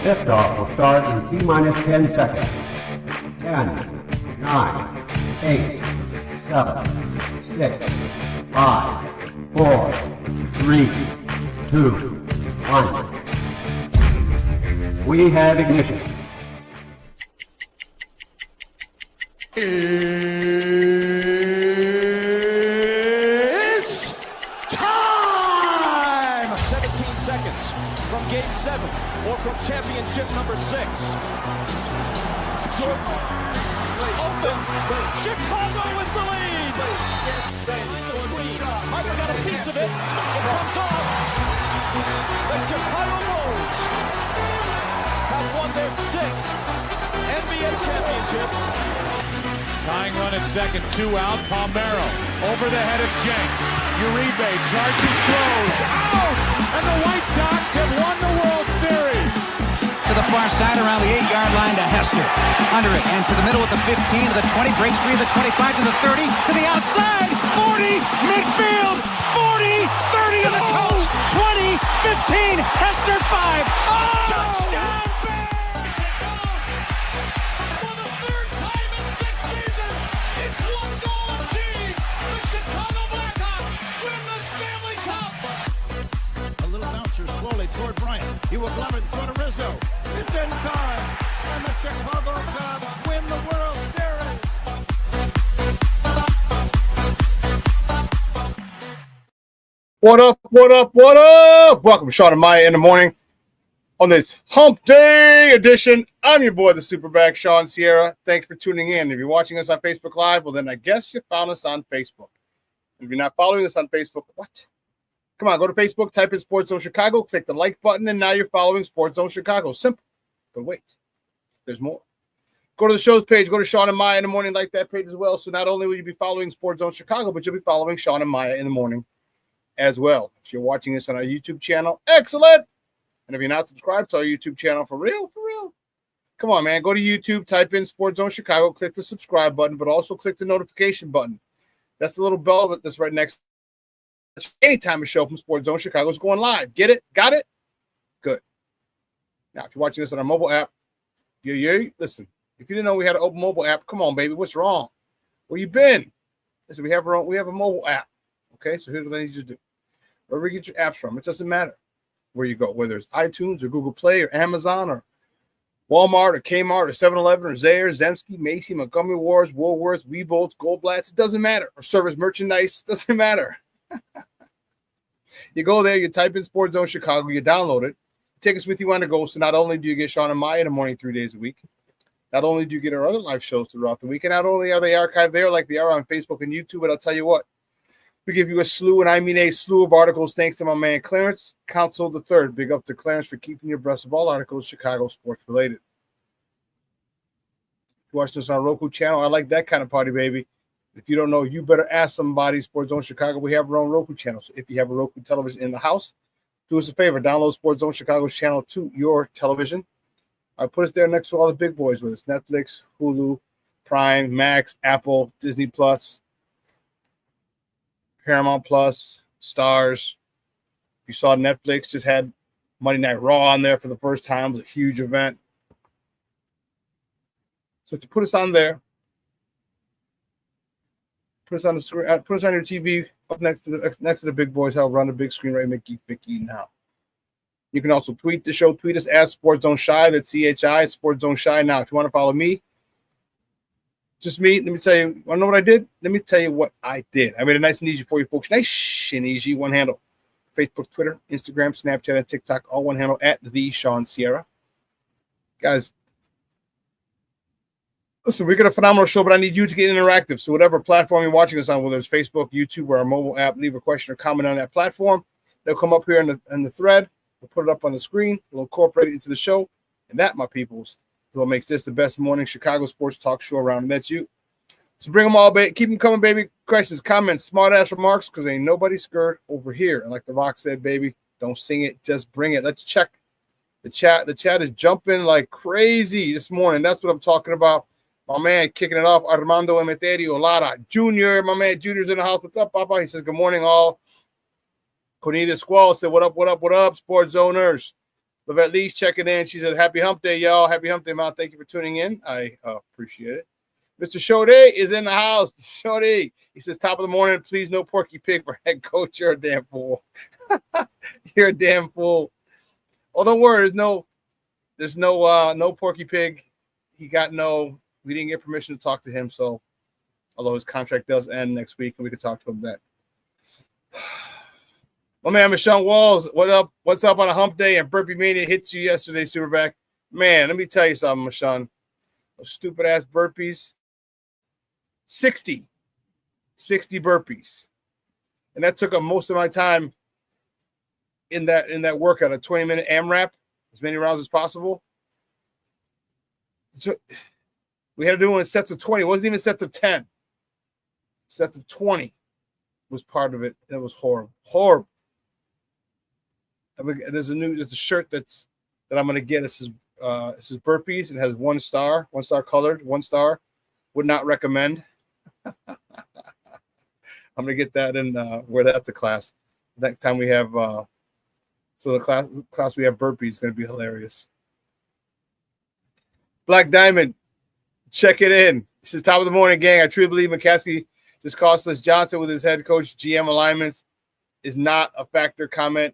Liftoff will start in T-minus 10 seconds. 10, 9, 8, 7, 6, 5, 4, 3, 2, 1. We have ignition. It's time! 17 seconds from Game 7 or from championship number 6. Jordan open. Chicago with the lead. Harper got a piece of it. It comes off. The Chicago Bulls have won their 6th NBA championship. Tying run at second, 2 out. Palmero over the head of Jenks. Uribe charges, throws, out! And the White Sox have won the World Series. To the far side around the 8-yard line to Hester. Under it and to the middle with the 15 to the 20, breaks free of the 25 to the 30, to the outside, 40, midfield, 40, 30 to the coast, 20, 15, Hester 5. Oh! Touchdown! Toward Bryant. He will glove it toward Rizzo. It's in time. And the Chicago Cubs win the World Series. What up, what up, what up? Welcome to Shaun and Maya in the morning on this Hump Day edition. I'm your boy, the SuperBack, Shaun Sierra. Thanks for tuning in. If you're watching us on Facebook Live, well, then I guess you found us on Facebook. If you're not following us on Facebook, what? Come on, go to Facebook, type in Sports Zone Chicago, click the like button, and now you're following Sports Zone Chicago. Simple. But wait, there's more. Go to the show's page, go to Shaun and Maya in the morning, like that page as well. So not only will you be following Sports Zone Chicago, but you'll be following Shaun and Maya in the morning as well. If you're watching this on our YouTube channel, excellent. And if you're not subscribed to our YouTube channel, for real, come on, man. Go to YouTube, type in Sports Zone Chicago, click the subscribe button, but also click the notification button. That's the little bell that's right next. Anytime a show from Sports Zone Chicago is going live. Get it? Got it? Good. Now, if you're watching this on our mobile app, listen, if you didn't know we had an open mobile app, come on, baby. What's wrong? Where you been? Listen, we have a mobile app. Okay, so here's what I need you to do. Wherever you get your apps from, it doesn't matter where you go, whether it's iTunes or Google Play or Amazon or Walmart or Kmart or 7-Eleven or Zayre, Zemsky, Macy, Montgomery Wars, Woolworths, Weebolts, Goldblatts. It doesn't matter. Or Service Merchandise. Doesn't matter. You go there, you type in Sports Zone Chicago, you download it, take us with you on the go. So not only do you get Shaun and Maya in the morning 3 days a week, not only do you get our other live shows throughout the week, and not only are they archived there like they are on Facebook and YouTube, but I'll tell you what, we give you a slew, and I mean a slew of articles thanks to my man Clarence Council III. Big up to Clarence for keeping you abreast of all articles Chicago sports related. If you watch this on our Roku channel, I like that kind of party, baby. If you don't know, you better ask somebody. Sports Zone Chicago, we have our own Roku channel. So if you have a Roku television in the house, do us a favor. Download Sports Zone Chicago's channel to your television. I put us there next to all the big boys with us. Netflix, Hulu, Prime, Max, Apple, Disney Plus, Paramount Plus, Stars. You saw Netflix just had Monday Night Raw on there for the first time. It was a huge event. So to put us on there, put us on the screen. Put us on your TV up next to the big boys. I'll run the big screen right. Make you now. You can also tweet the show. Tweet us at Sports Zone Shy. That's CHI. Sports Zone Shy. Now, if you want to follow me, just me. Let me tell you. Want to know what I did? Let me tell you what I did. I made it nice and easy for you folks. Nice and easy. One handle: Facebook, Twitter, Instagram, Snapchat, and TikTok. All one handle at the Shaun Sierra. Guys. Listen, we got a phenomenal show, but I need you to get interactive. So whatever platform you're watching us on, whether it's Facebook, YouTube, or our mobile app, leave a question or comment on that platform. They'll come up here in the thread. We'll put it up on the screen. We'll incorporate it into the show. And that, my peoples, is what makes this the best morning Chicago sports talk show around. And that's you. So bring them all, baby. Keep them coming, baby. Questions, comments, smart-ass remarks, because ain't nobody scared over here. And like The Rock said, baby, don't sing it. Just bring it. Let's check the chat. The chat is jumping like crazy this morning. That's what I'm talking about. My man kicking it off, Armando Emeterio Lara Jr. My man Junior's in the house. What's up, Papa? He says, good morning, all. Conita Squall said, what up, Sports Zoners? Lavette Lee's checking in. She said, happy hump day, y'all. Happy hump day, Mount. Thank you for tuning in. I appreciate it. Mr. Shaun is in the house. Shaun, he says, top of the morning, please no Porky Pig for head coach. You're a damn fool. You're a damn fool. Oh, don't worry. There's no Porky Pig. We didn't get permission to talk to him. So, although his contract does end next week, and we can talk to him then. My man, Shaun Walls, what up? What's up on a hump day? And Burpee Mania hit you yesterday, SuperBack. Man, let me tell you something, Shaun. Those stupid ass burpees. 60 burpees. And that took up most of my time in that workout, a 20-minute AMRAP, as many rounds as possible. We had to do it in sets of 20. It wasn't even sets of 10. Sets of 20 was part of it, and it was horrible. Horrible. There's a shirt that I'm gonna get. This is burpees. It has 1 star colored, 1 star. Would not recommend. I'm gonna get that and wear that to class. Next time we have the class we have burpees is gonna be hilarious. Black Diamond, check it in. This is top of the morning, gang. I truly believe McCaskey just costless Johnson with his head coach GM alignments is not a factor. Comment.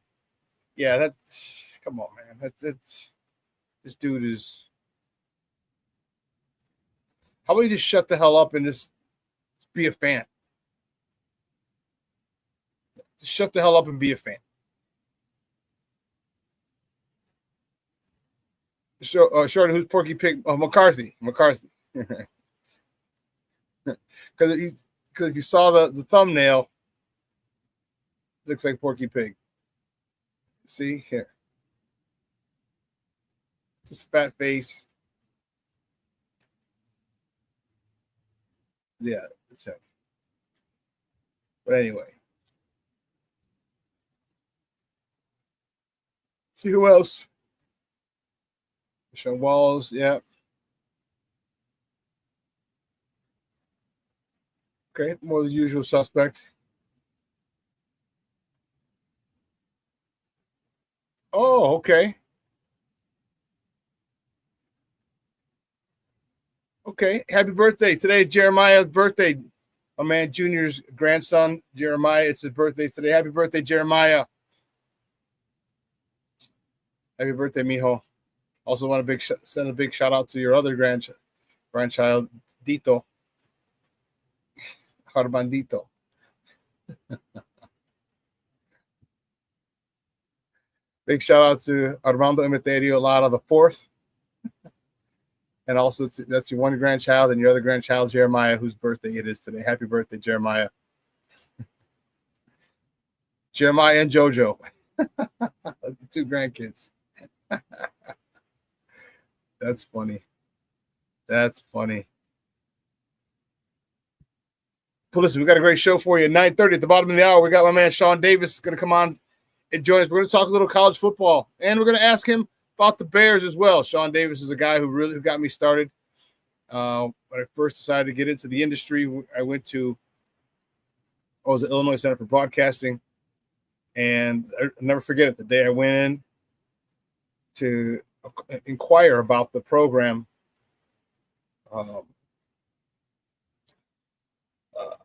Yeah, that's come on, man. That's this dude is. How about you just shut the hell up and just be a fan? Just shut the hell up and be a fan. Short, who's Porky Pig? McCarthy. Because if you saw the thumbnail, it looks like Porky Pig. See here. Just fat face. Yeah, it's him. But anyway. See who else? Shaun Walls, yeah. Okay, more the usual suspect. Oh, okay. Okay, happy birthday. Today is Jeremiah's birthday. My man Junior's grandson, Jeremiah. It's his birthday today. Happy birthday, Jeremiah. Happy birthday, mijo. Also want to send a big shout out to your other grandchild, Dito. Armandito. Big shout out to Armando Emeterio Lara the fourth. And also that's your one grandchild and your other grandchild, Jeremiah, whose birthday it is today. Happy birthday, Jeremiah. Jeremiah and JoJo. 2 grandkids. That's funny. That's funny. Well, listen, we got a great show for you. At 9:30 at the bottom of the hour, we got my man Shaun Davis going to come on and join us. We're going to talk a little college football, and we're going to ask him about the Bears as well. Shaun Davis is a guy who really got me started. When I first decided to get into the industry, I was at Illinois Center for Broadcasting, and I'll never forget it. The day I went in to inquire about the program,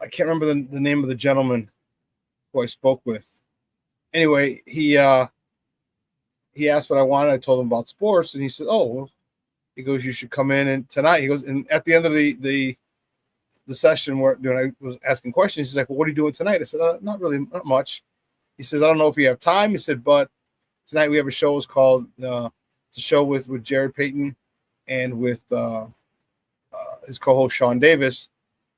I can't remember the name of the gentleman who I spoke with. Anyway, he asked what I wanted. I told him about sports, and he said, "Oh, well," he goes, "you should come in and tonight." He goes, and at the end of the session where I was asking questions, he's like, "Well, what are you doing tonight?" I said, "Not really, not much." He says, "I don't know if you have time." He said, "But tonight we have a show. It's called it's a show with Jared Payton and with his co-host Shaun Davis.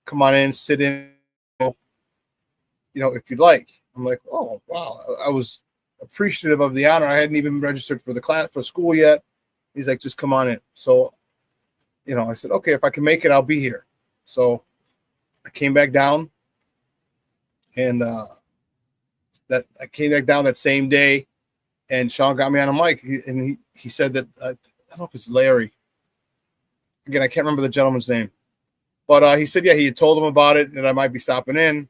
Come on in, sit in, if you'd like." I'm like, "Oh, wow." I was appreciative of the honor. I hadn't even registered for the class for school yet. He's like, "Just come on in." So, I said, "Okay, if I can make it, I'll be here." So I came back down, and I came back down that same day, and Shaun got me on a mic, and he said that I don't know if it's Larry. Again, I can't remember the gentleman's name. But he said, yeah, he had told him about it, and I might be stopping in.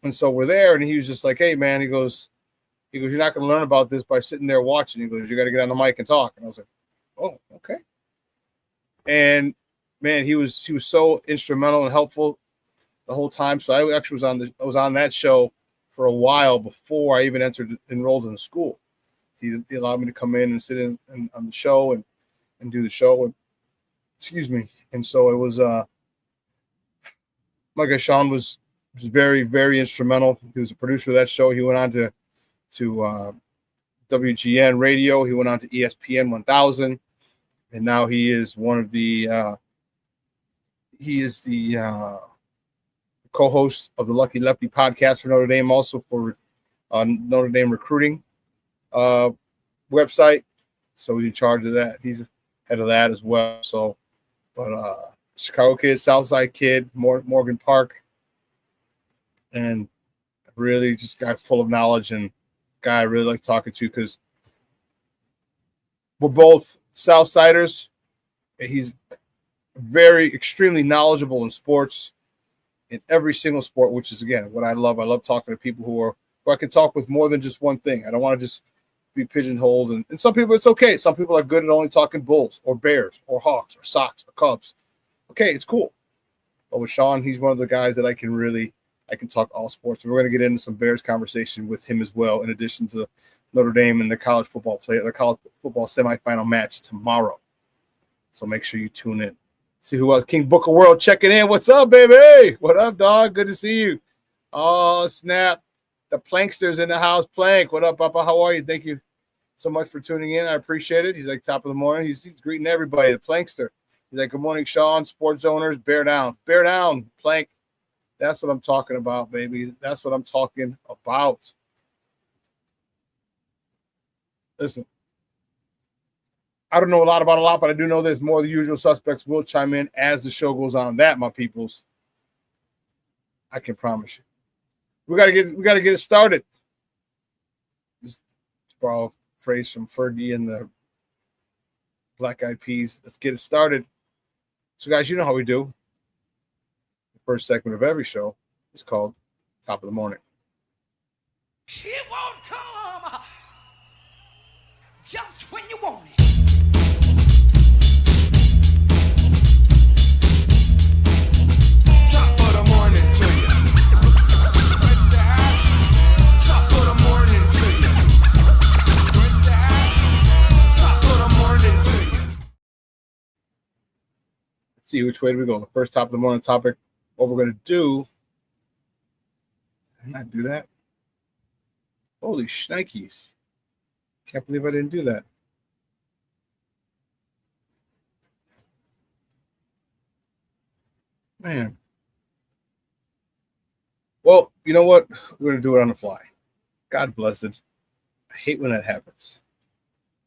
And so we're there, and he was just like, "Hey, man," he goes, He goes, you're not going to learn about this by sitting there watching. He goes, you got to get on the mic and talk. And I was like, oh, okay. And man, he was so instrumental and helpful the whole time. So I actually was on that show for a while before I even enrolled in the school. He allowed me to come in and sit in on the show and do the show. And, excuse me. And so it was, my guy Shaun was very, very instrumental. He was a producer of that show. He went on to WGN radio. He went on to ESPN 1000. And now he is one of the co-host of the Lucky Lefty podcast for Notre Dame, also for Notre Dame recruiting website. So he's in charge of that. He's head of that as well. So, but Chicago kid, Southside kid, Morgan Park, and really just guy full of knowledge and guy I really like talking to because we're both Southsiders. He's very extremely knowledgeable in sports, in every single sport, which is again what I love. I love talking to people who I can talk with more than just one thing. I don't want to just be pigeonholed. And some people, it's okay. Some people are good at only talking Bulls or Bears or Hawks or Sox or Cubs. Okay, it's cool. But with Shaun, he's one of the guys that I can talk all sports. And we're going to get into some Bears conversation with him as well, in addition to Notre Dame and the college football semifinal match tomorrow. So make sure you tune in. See who else? King Booker World checking in. What's up, baby? What up, dog? Good to see you. Oh, snap. The Plankster's in the house. Plank, what up, Papa? How are you? Thank you so much for tuning in. I appreciate it. He's like top of the morning. He's greeting everybody. The Plankster. He's like, good morning, Shaun. Sports owners, bear down. Bear down, Plank. That's what I'm talking about, baby. That's what I'm talking about. Listen, I don't know a lot about a lot, but I do know there's more of the usual suspects will chime in as the show goes on. That, my peoples, I can promise you. We gotta get it started. Just to borrow a phrase from Fergie and the Black Eyed Peas. Let's get it started. So, guys, you know how we do. The first segment of every show is called Top of the Morning. It won't come just when you want it. Top of the morning to you. Top of the morning to you. Top of the morning to you. Let's see which way do we go. The first top of the morning topic. What we're going to do. Did I not do that? Holy shnikes. Can't believe I didn't do that. Man. Well, you know what? We're going to do it on the fly. God bless it. I hate when that happens.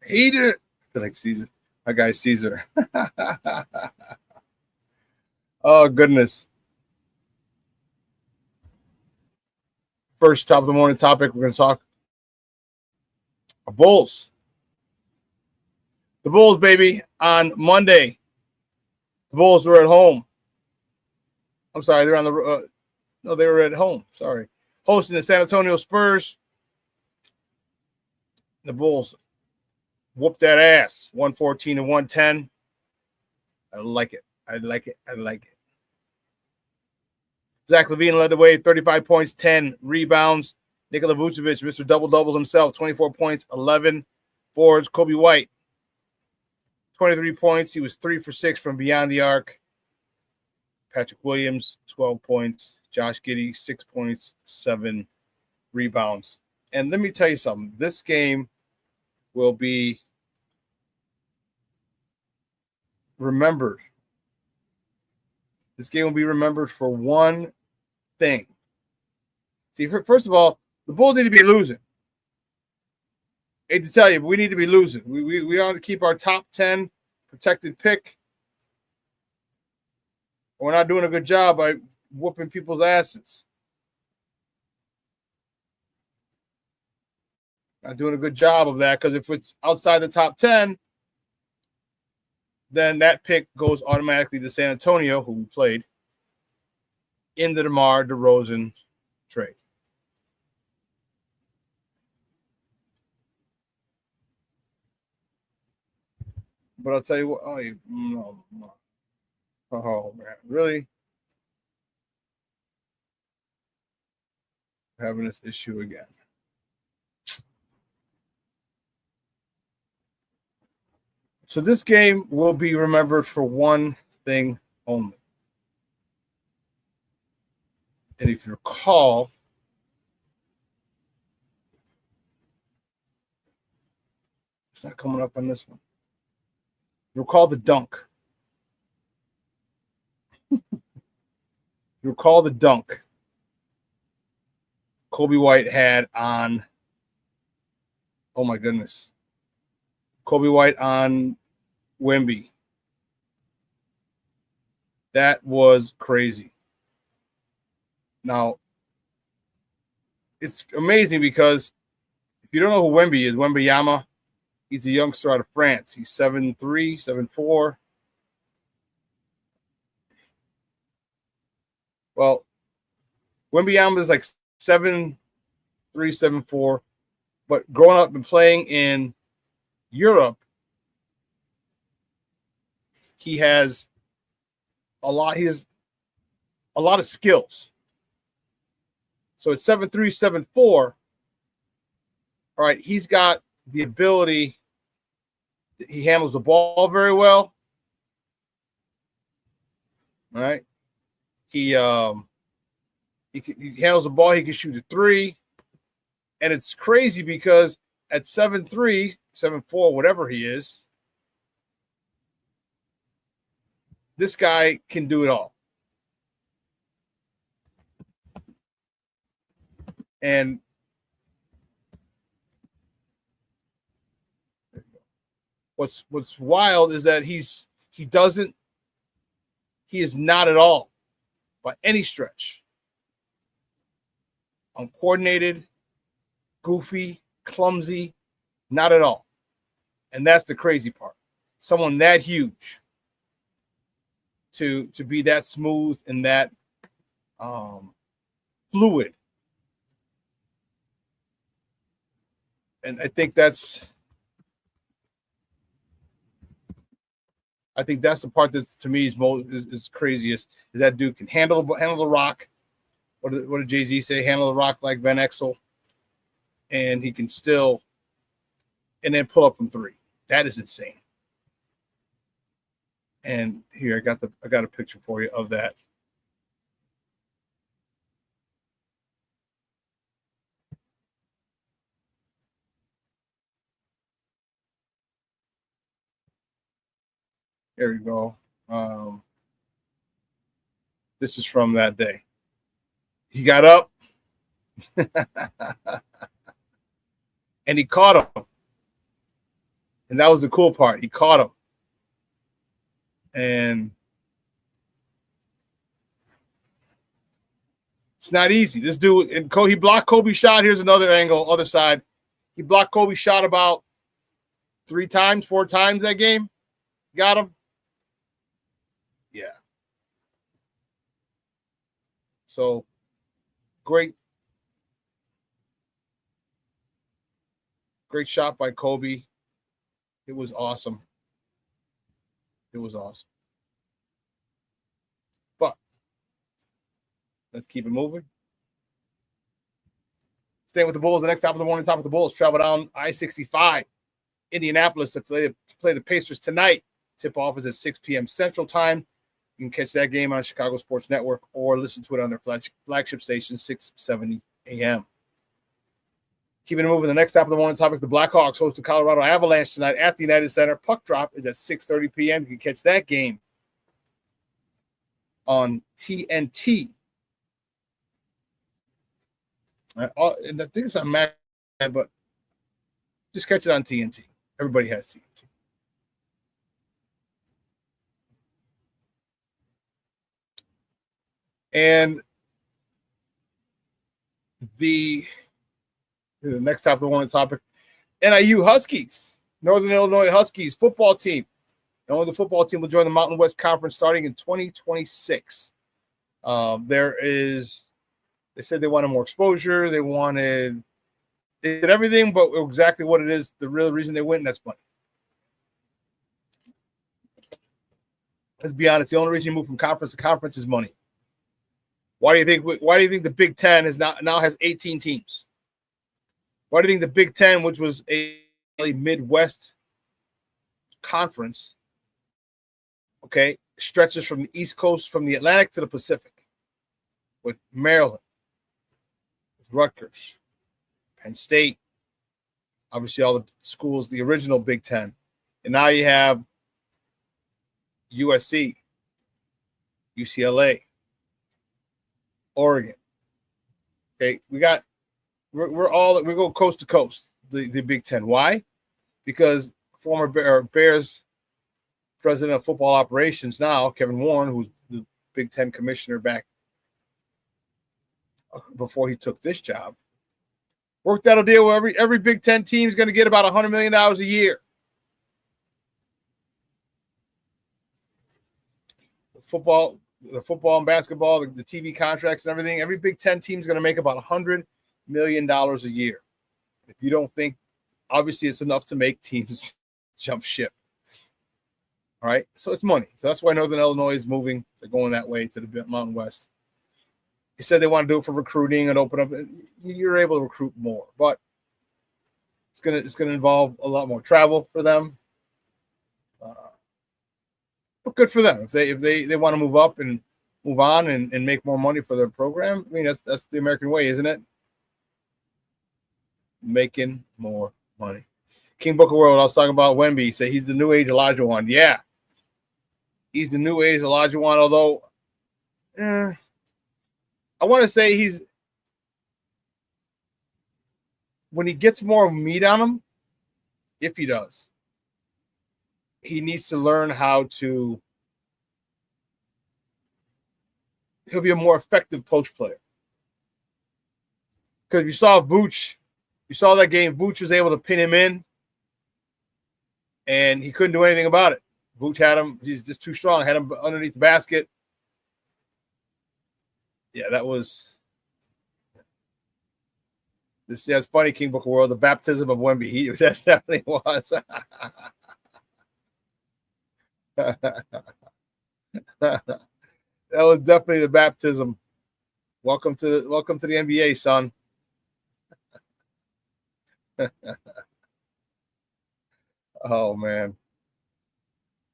I hate it. I feel like Caesar. My guy Caesar. Oh, goodness. First top of the morning topic, we're going to talk Bulls. The Bulls, baby, on Monday. The Bulls were at home. I'm sorry, they're on the no, they were at home. Sorry. Hosting the San Antonio Spurs. The Bulls whooped that ass. 114-110. I like it. I like it. I like it. Zach LaVine led the way, 35 points, 10 rebounds. Nikola Vucevic, Mr. Double-Double himself, 24 points, 11 boards. Kobe White, 23 points. He was 3 for 6 from beyond the arc. Patrick Williams, 12 points. Josh Giddey, 6 points, 7 rebounds. And let me tell you something. This game will be remembered. This game will be remembered for one thing. See, first of all, the Bulls need to be losing. Hate to tell you, but we need to be losing. We ought to keep our top 10 protected pick. We're not doing a good job by whooping people's asses. Not doing a good job of that, because if it's outside the top 10, then that pick goes automatically to San Antonio, who we played, in the DeMar DeRozan trade. But I'll tell you what. Oh, no. Oh man, really? Having this issue again. So this game will be remembered for one thing only. And if you recall, it's not coming up on this one. You recall the dunk. You recall the dunk Kobe White had on, oh my goodness, Kobe White on Wemby. That was crazy. Now, it's amazing because if you don't know who Wemby is, Wembyama, he's a youngster out of France. He's 7'3", 7'4". Well, Wembyama is like 7'3", 7'4", but growing up and playing in Europe, he has a lot. He has a lot of skills. So at 7'3", 7'4", all right, he's got the ability. He handles the ball very well. All right. He handles the ball. He can shoot a three. And it's crazy because at 7'3", 7'4", whatever he is, this guy can do it all. And what's wild is that he is not at all, by any stretch, uncoordinated, goofy, clumsy, not at all. And that's the crazy part. Someone that huge to be that smooth and that fluid. And I think that's the part that to me is craziest, is that dude can handle the rock. What did Jay-Z say? Handle the rock like Van Exel. And he can still and then pull up from three. That is insane. And here I got a picture for you of that. There we go. This is from that day. He got up and he caught him. And that was the cool part. He caught him. And it's not easy. This dude, and he blocked Kobe's shot. Here's another angle, other side. He blocked Kobe's shot about 4 times that game. Got him. Yeah. So great shot by Kobe. It was awesome. It was awesome. But let's keep it moving. Staying with the Bulls, the next top of the morning, top of the Bulls travel down I-65, Indianapolis to play the Pacers tonight. Tip-off is at 6 p.m. Central Time. You can catch that game on Chicago Sports Network or listen to it on their flagship station, 670 a.m. Keeping it moving, the next top of the morning topic, the Blackhawks host the Colorado Avalanche tonight at the United Center. Puck drop is at 6:30 p.m. You can catch that game on TNT. And I think it's on Mac, but just catch it on TNT. Everybody has TNT. And the next top of the morning topic, NIU Huskies, Northern Illinois Huskies football team. Only the football team will join the Mountain West Conference starting in 2026. They said they wanted more exposure. They did everything, but exactly what it is, the real reason they win, that's money. Let's be honest. The only reason you move from conference to conference is money. Why do you think the Big Ten now has 18 teams? Why do you think the Big Ten, which was a Midwest conference, okay, stretches from the East Coast, from the Atlantic to the Pacific, with Maryland, with Rutgers, Penn State, obviously all the schools, the original Big Ten, and now you have USC, UCLA, Oregon. Okay, we go coast to coast, the Big Ten. Why? Because former Bears president of football operations now, Kevin Warren, who's the Big Ten commissioner back before he took this job, worked out a deal where every Big Ten team is going to get about $100 million a year. The football and basketball, the TV contracts and everything, every Big Ten team is going to make about $100 million a year. If you don't think, obviously it's enough to make teams jump ship. All right, so it's money. So that's why Northern Illinois is moving. They're going that way to the Mountain West. They said they want to do it for recruiting and open up. You're able to recruit more, but it's gonna involve a lot more travel for them. But good for them if they want to move up and move on and make more money for their program. I mean, that's the American way, isn't it? Making more money. King Book of World, I was talking about Wemby. He said he's the new age Elijah Wan. Yeah. He's the new age Elijah Wan, although I want to say when he gets more meat on him, if he does, he needs to learn how to. He'll be a more effective post player. Because you saw Vooch, you saw that game. Vooch was able to pin him in, and he couldn't do anything about it. Vooch had him. He's just too strong. Had him underneath the basket. Yeah, that was. It's funny, King Book of World. The baptism of Wemby. That definitely was. That was definitely the baptism. Welcome to the NBA, son. Oh man.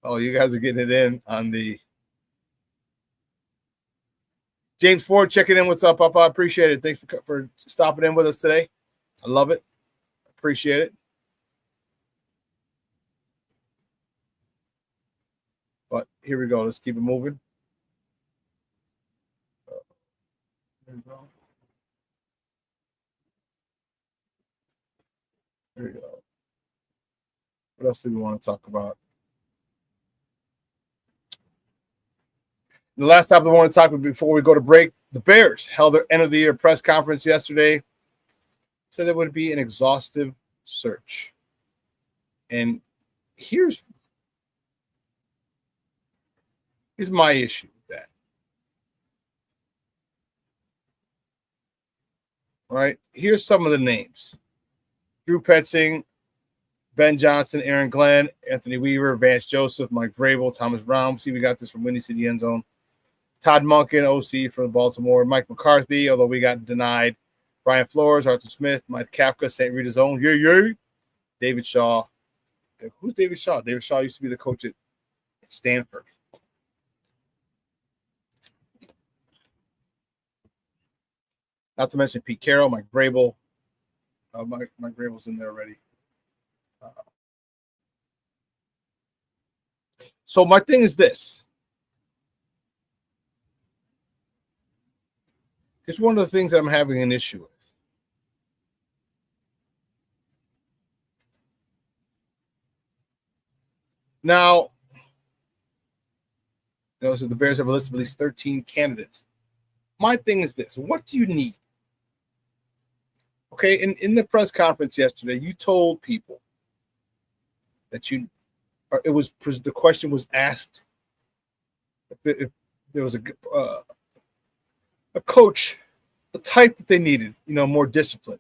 Oh, you guys are getting it in on the James Ford checking in. What's up, Papa? I appreciate it. Thanks for stopping in with us today. I love it. Appreciate it. But here we go. Let's keep it moving. There we go. There we go. What else do we want to talk about? The last topic I want to talk about before we go to break, the Bears held their end of the year press conference yesterday. Said it would be an exhaustive search. And here's my issue with that. All right, here's some of the names. Drew Petzing, Ben Johnson, Aaron Glenn, Anthony Weaver, Vance Joseph, Mike Vrabel, Thomas Brown. See, we got this from Windy City End Zone. Todd Monken, OC from Baltimore. Mike McCarthy, although we got denied. Brian Flores, Arthur Smith, Mike Kafka, St. Rita's own. Yay. David Shaw. Who's David Shaw? David Shaw used to be the coach at Stanford. Not to mention Pete Carroll, Mike Vrabel. Mike Vrabel's in there already. So my thing is this. It's one of the things that I'm having an issue with. Now, so the Bears have a list of at least 13 candidates. My thing is this. What do you need? Okay, in the press conference yesterday, you told people that the question was asked if there was a coach, the type that they needed, more discipline,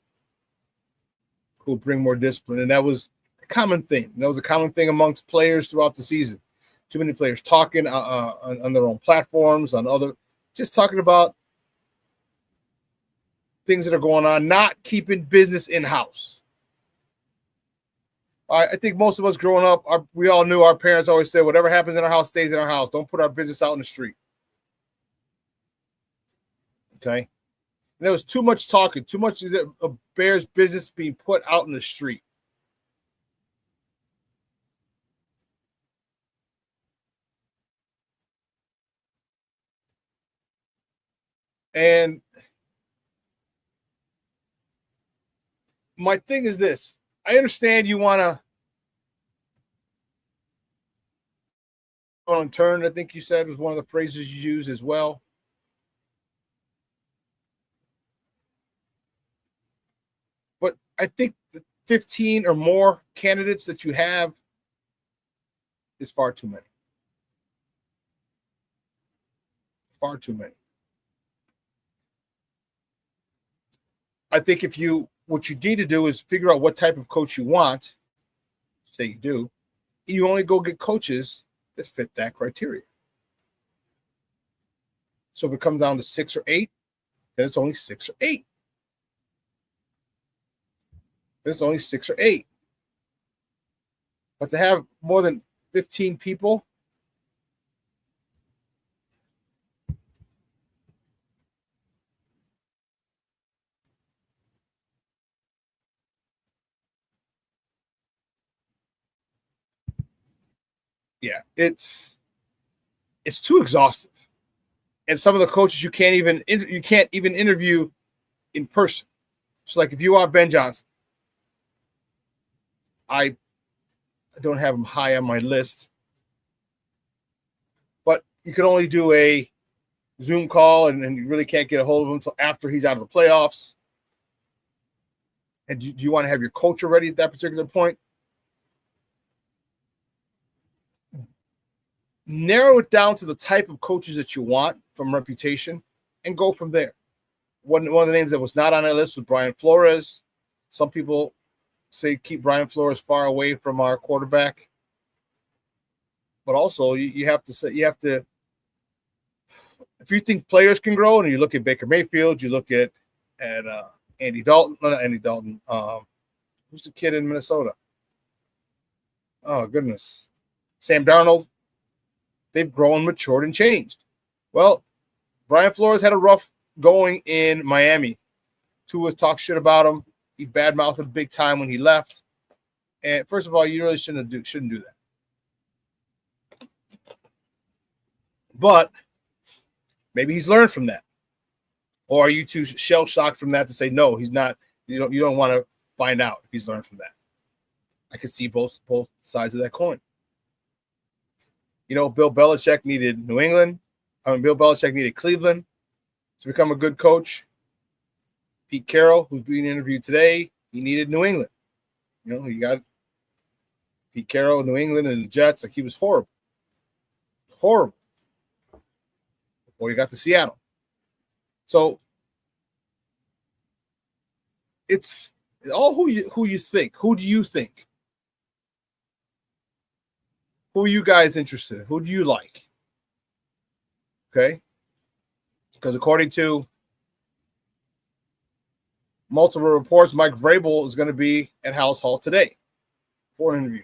who would bring more discipline. And that was a common thing. That was a common thing amongst players throughout the season. Too many players talking on their own platforms, just talking about things that are going on, not keeping business in-house. I think most of us growing up, we all knew our parents always said, whatever happens in our house stays in our house. Don't put our business out in the street. Okay? And there was too much talking, too much of Bears business being put out in the street. And my thing is this. I understand you want to on turn, I think you said was one of the phrases you use as well. But I think the 15 or more candidates that you have is far too many. Far too many. I think what you need to do is figure out what type of coach you want, say you do, and you only go get coaches that fit that criteria. So if it comes down to 6 or 8, then it's only 6 or 8. Then it's only 6 or 8. But to have more than 15 people, yeah, it's too exhaustive. And some of the coaches you can't even interview in person. So like if you are Ben Johnson, I don't have him high on my list, but you can only do a Zoom call and you really can't get a hold of him until after he's out of the playoffs. And do you want to have your coach ready at that particular point? Narrow it down to the type of coaches that you want from reputation and go from there. One of the names that was not on that list was Brian Flores. Some people say keep Brian Flores far away from our quarterback. But also you have to, if you think players can grow, and you look at Baker Mayfield, you look at Andy Dalton, not Andy Dalton. Who's the kid in Minnesota? Oh, goodness. Sam Darnold. They've grown, matured, and changed. Well, Brian Flores had a rough going in Miami. Tua talked shit about him. He badmouthed him big time when he left. And first of all, you really shouldn't do that. But maybe he's learned from that. Or are you too shell-shocked from that to say, no, he's not? You don't want to find out if he's learned from that. I could see both sides of that coin. Bill Belichick needed New England. Bill Belichick needed Cleveland to become a good coach. Pete Carroll, who's being interviewed today, he needed New England. He got Pete Carroll, New England, and the Jets. Like, he was horrible. Horrible. Before he got to Seattle. So it's all who you think. Who do you think? Who are you guys interested in? Who do you like? Okay? Because according to multiple reports, Mike Vrabel is going to be at House Hall today for an interview.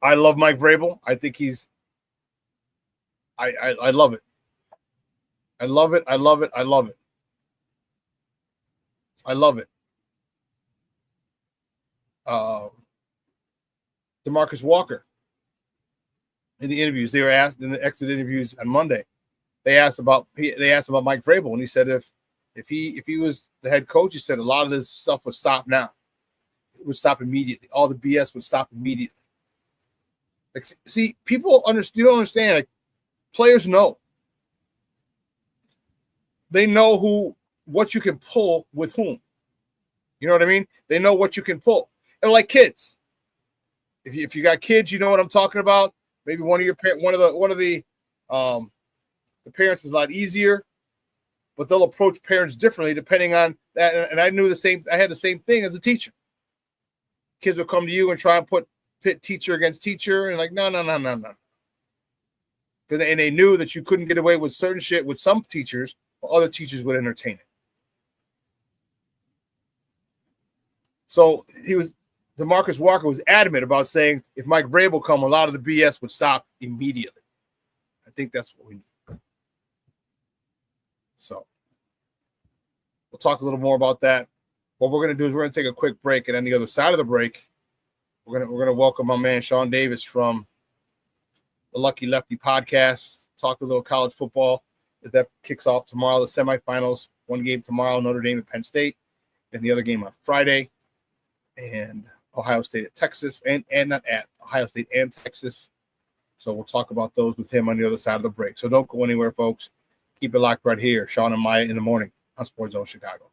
I love Mike Vrabel. I think I love it. I love it. I love it. I love it. I love it. DeMarcus Walker, in the interviews, they were asked in the exit interviews on Monday, they asked about Mike Vrabel, and he said if he was the head coach, he said a lot of this stuff would stop now. It would stop immediately. All the BS would stop immediately. Like, see, people you don't understand. Like, players know. They know what you can pull with whom. You know what I mean? They know what you can pull. And like kids. If you got kids, you know what I'm talking about. Maybe one of the parents is a lot easier, but they'll approach parents differently depending on that. And I had the same thing as a teacher. Kids will come to you and try and put pit teacher against teacher, and like, no. And they knew that you couldn't get away with certain shit with some teachers, but other teachers would entertain it. So DeMarcus Walker was adamant about saying if Mike Vrabel come, a lot of the BS would stop immediately. I think that's what we need. So we'll talk a little more about that. What we're going to do is we're going to take a quick break, and on the other side of the break, we're going to welcome my man Shaun Davis from the Lucky Lefty podcast. Talk a little college football as that kicks off tomorrow. The semifinals, one game tomorrow, Notre Dame at Penn State, and the other game on Friday, and Ohio State at Texas, and not at Ohio State and Texas. So we'll talk about those with him on the other side of the break. So don't go anywhere, folks. Keep it locked right here. Shaun and Maya in the morning on Sports Zone Chicago.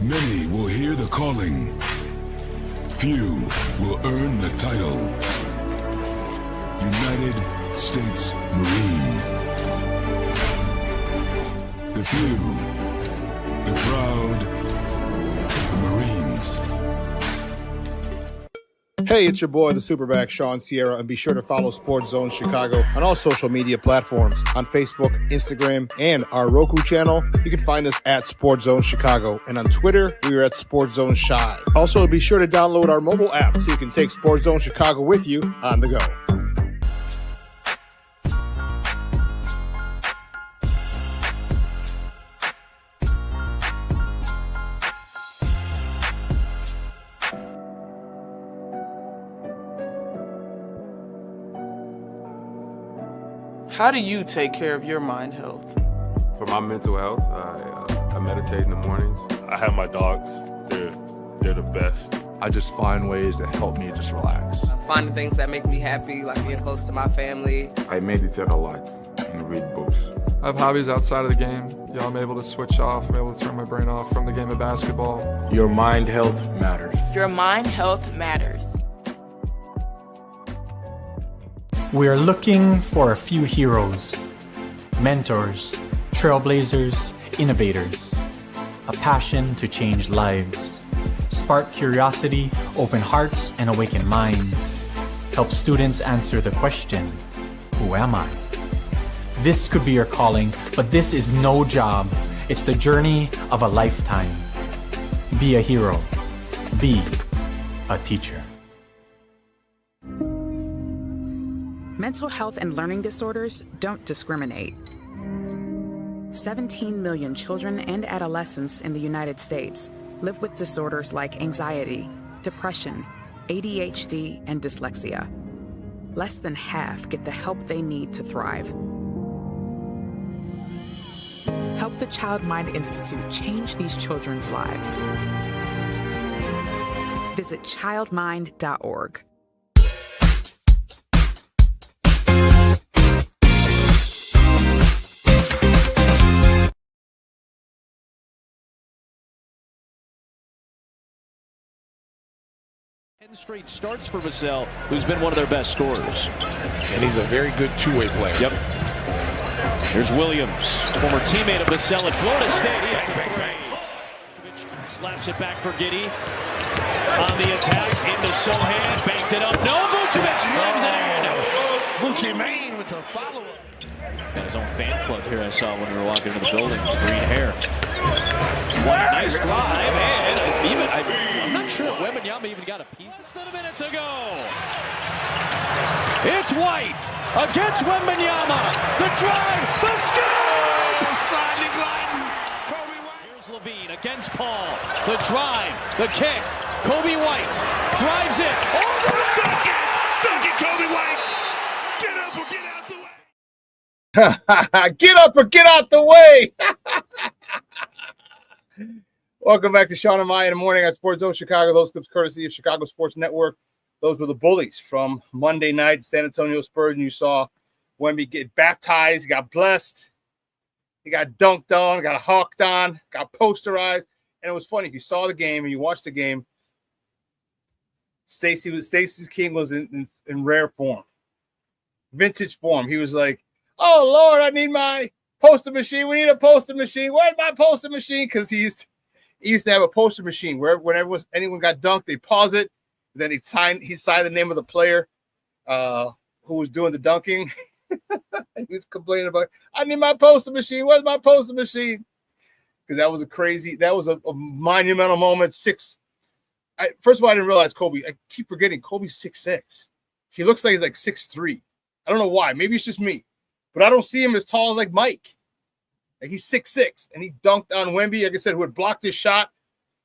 Many will hear the calling. Few will earn the title. United States Marine. The few, the proud, the Marines. Hey, it's your boy, the SuperBack, Shaun Sierra, and be sure to follow Sports Zone Chicago on all social media platforms, on Facebook, Instagram, and our Roku channel. You can find us at Sports Zone Chicago, and on Twitter, we are at Sports Zone Shy. Also, be sure to download our mobile app so you can take Sports Zone Chicago with you on the go. How do you take care of your mind health? For my mental health, I meditate in the mornings. I have my dogs. They're the best. I just find ways that help me just relax. Finding things that make me happy, like being close to my family. I meditate a lot and read books. I have hobbies outside of the game. I'm able to switch off. I'm able to turn my brain off from the game of basketball. Your mind health matters. Your mind health matters. We are looking for a few heroes, mentors, trailblazers, innovators, a passion to change lives, spark curiosity, open hearts, and awaken minds, help students answer the question, who am I? This could be your calling, but this is no job. It's the journey of a lifetime. Be a hero. Be a teacher. Mental health and learning disorders don't discriminate. 17 million children and adolescents in the United States live with disorders like anxiety, depression, ADHD, and dyslexia. Less than half get the help they need to thrive. Help the Child Mind Institute change these children's lives. Visit childmind.org. Straight starts for Vassell, who's been one of their best scorers. And he's a very good two-way player. Yep. Here's Williams, former teammate of Vassell at Florida State. He has a three. Slaps it back for Giddey. On the attack, into Sohan, banked it up. No, Vucevic slams it in. Vucevic with the follow-up. Got his own fan club here, I saw when we were walking into the building. Green hair. One nice drive, and even I'm not sure if Wembanyama even got a piece. Less than a minute to go. It's White against Wembanyama. The drive, the scoop! Sliding. Here's Levine against Paul. The drive, the kick. Kobe White drives it. Oh, the Dunk it, Kobe White. Get up or get out the way. Get up or get out the way. Welcome back to Shaun and Maya in the morning at Sports Zone Chicago. Those clips courtesy of Chicago Sports Network. Those were the bullies from Monday night, San Antonio Spurs, and you saw Wemby get baptized. He got blessed. He got dunked on, got hawked on, got posterized. And it was funny. If you saw the game and you watched the game, Stacey King was in rare form, vintage form. He was like, "Oh Lord, I need my poster machine. We need a poster machine. Where's my poster machine?" Because he used to have a poster machine where whenever anyone got dunked, they pause it. Then he'd sign the name of the player who was doing the dunking. He was complaining about, "I need my poster machine. Where's my poster machine?" Because that was a monumental moment. First of all, I didn't realize Kobe. I keep forgetting Kobe's 6'6". He looks like he's like 6'3". I don't know why. Maybe it's just me, but I don't see him as tall as like Mike. Like he's 6'6", and he dunked on Wemby, like I said, who had blocked his shot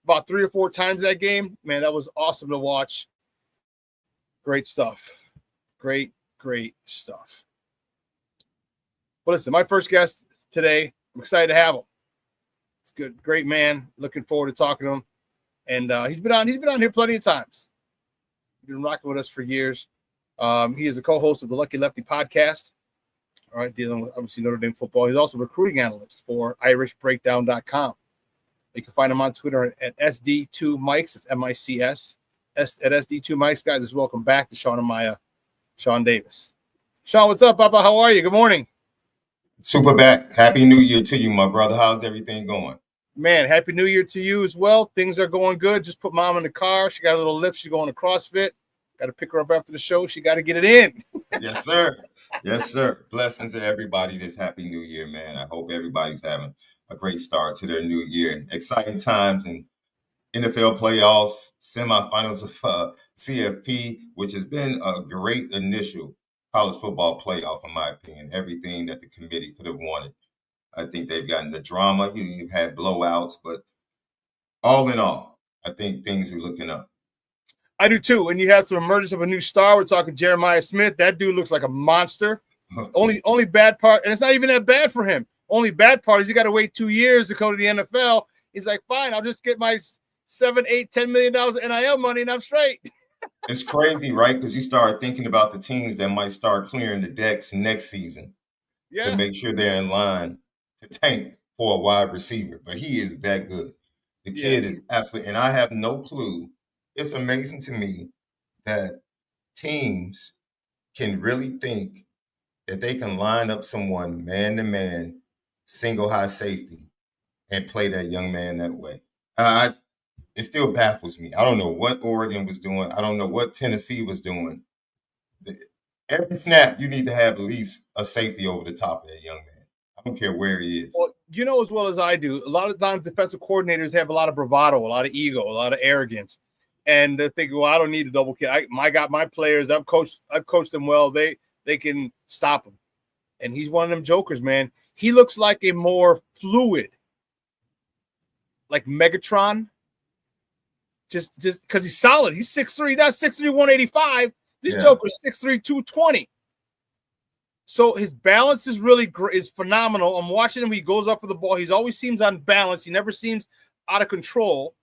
about 3 or 4 times that game. Man, that was awesome to watch. Great stuff. Great stuff. Well, listen, my first guest today, I'm excited to have him. It's good, great man. Looking forward to talking to him. And he's been on here plenty of times. He's been rocking with us for years. He is a co-host of the Lucky Lefty podcast. All right, dealing with obviously Notre Dame football. He's also a recruiting analyst for irishbreakdown.com. You can find him on Twitter at SD2Mikes. It's M-I-C-S. At SD2Mikes, guys, is welcome back to Shaun and Maya, Shaun Davis. Shaun, what's up, Papa? How are you? Good morning. SuperBack. Happy New Year to you, my brother. How's everything going? Man, Happy New Year to you as well. Things are going good. Just put Mom in the car. She got a little lift. She's going to CrossFit. Got to pick her up after the show. She got to get it in. Yes, sir. Yes, sir. Blessings to everybody this Happy New Year, man. I hope everybody's having a great start to their new year. Exciting times in NFL playoffs, semifinals of CFP, which has been a great initial college football playoff, in my opinion. Everything that the committee could have wanted. I think they've gotten the drama. You've had blowouts, but all in all, I think things are looking up. I do too. And you have some emergence of a new star. We're talking Jeremiah Smith. That dude looks like a monster. Only bad part, and it's not even that bad for him. Only bad part is you got to wait 2 years to go to the NFL. He's like, fine, I'll just get my $7, $8, $10 million NIL money and I'm straight. It's crazy, right? Because you start thinking about the teams that might start clearing the decks next season to make sure they're in line to tank for a wide receiver. But he is that good. The kid is absolutely, and I have no clue. It's amazing to me that teams can really think that they can line up someone man-to-man, single high safety, and play that young man that way. It still baffles me. I don't know what Oregon was doing. I don't know what Tennessee was doing. Every snap, you need to have at least a safety over the top of that young man. I don't care where he is. Well, you know as well as I do, a lot of times defensive coordinators have a lot of bravado, a lot of ego, a lot of arrogance. And they think, well, I don't need a double kid. I got my players. I've coached them well. They can stop him. And he's one of them jokers, man. He looks like a more fluid, like Megatron. Just because he's solid. He's 6'3". That's 6'3", 185. This joker's 6'3", 220. So his balance is really is phenomenal. I'm watching him. He goes up for the ball. He always seems unbalanced. He never seems out of control.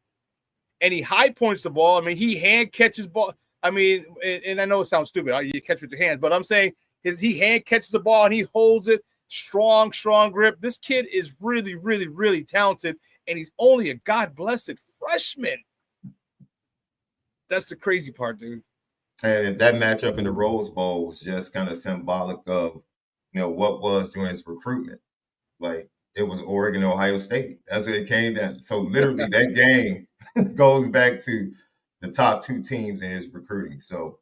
And he high points the ball. I mean, he hand catches ball. I mean, and I know it sounds stupid. You catch with your hands, but I'm saying he hand catches the ball and he holds it. Strong grip. This kid is really, really, really talented, and he's only a God-blessed freshman. That's the crazy part, dude. And that matchup in the Rose Bowl was just kind of symbolic of, what was during his recruitment. Like, it was Oregon, Ohio State. That's what it came down. So literally that game goes back to the top 2 teams in his recruiting. So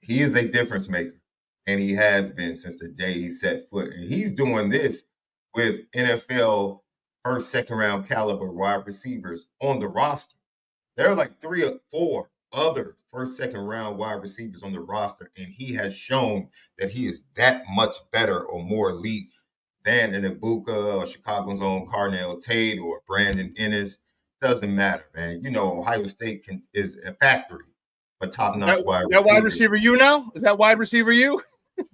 he is a difference maker, and he has been since the day he set foot. And he's doing this with NFL first, second round caliber wide receivers on the roster. There are like 3 or 4 other first, second round wide receivers on the roster, and he has shown that he is that much better or more elite than an Ibuka or Chicago's own Carnell Tate or Brandon Ennis. Doesn't matter, man. Ohio State is a factory for top-notch wide receivers. That wide receiver you now? Is that wide receiver you?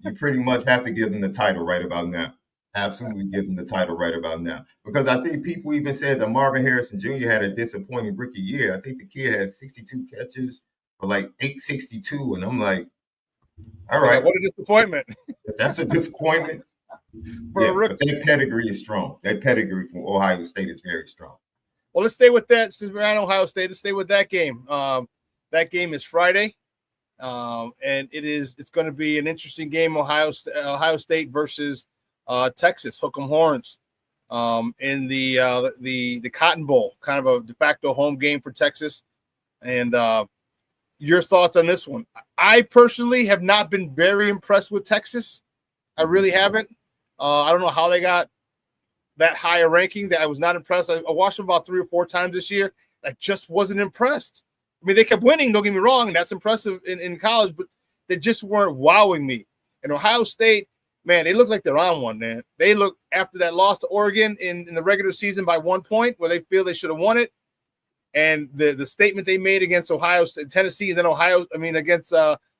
You pretty much have to give them the title right about now. Absolutely give them the title right about now. Because I think people even said that Marvin Harrison Jr. had a disappointing rookie year. I think the kid had 62 catches for like 862. And I'm like, all right. Yeah, what a disappointment. If that's a disappointment. For a rookie. But that pedigree is strong. That pedigree from Ohio State is very strong. Well, let's stay with that. Since we're at Ohio State, let's stay with that game. That game is Friday. And it's going to be an interesting game. Ohio State versus Texas, Hook 'em Horns, in the Cotton Bowl, kind of a de facto home game for Texas. And your thoughts on this one? I personally have not been very impressed with Texas. I really haven't. I don't know how they got that high a ranking. That I was not impressed. I watched them about 3 or 4 times this year. I just wasn't impressed. I mean, they kept winning, don't get me wrong, and that's impressive in college, but they just weren't wowing me. And Ohio State, man, they look like they're on one, man. They look, after that loss to Oregon in the regular season by 1 point, where they feel they should have won it, and the statement they made against Ohio State, Tennessee, and then against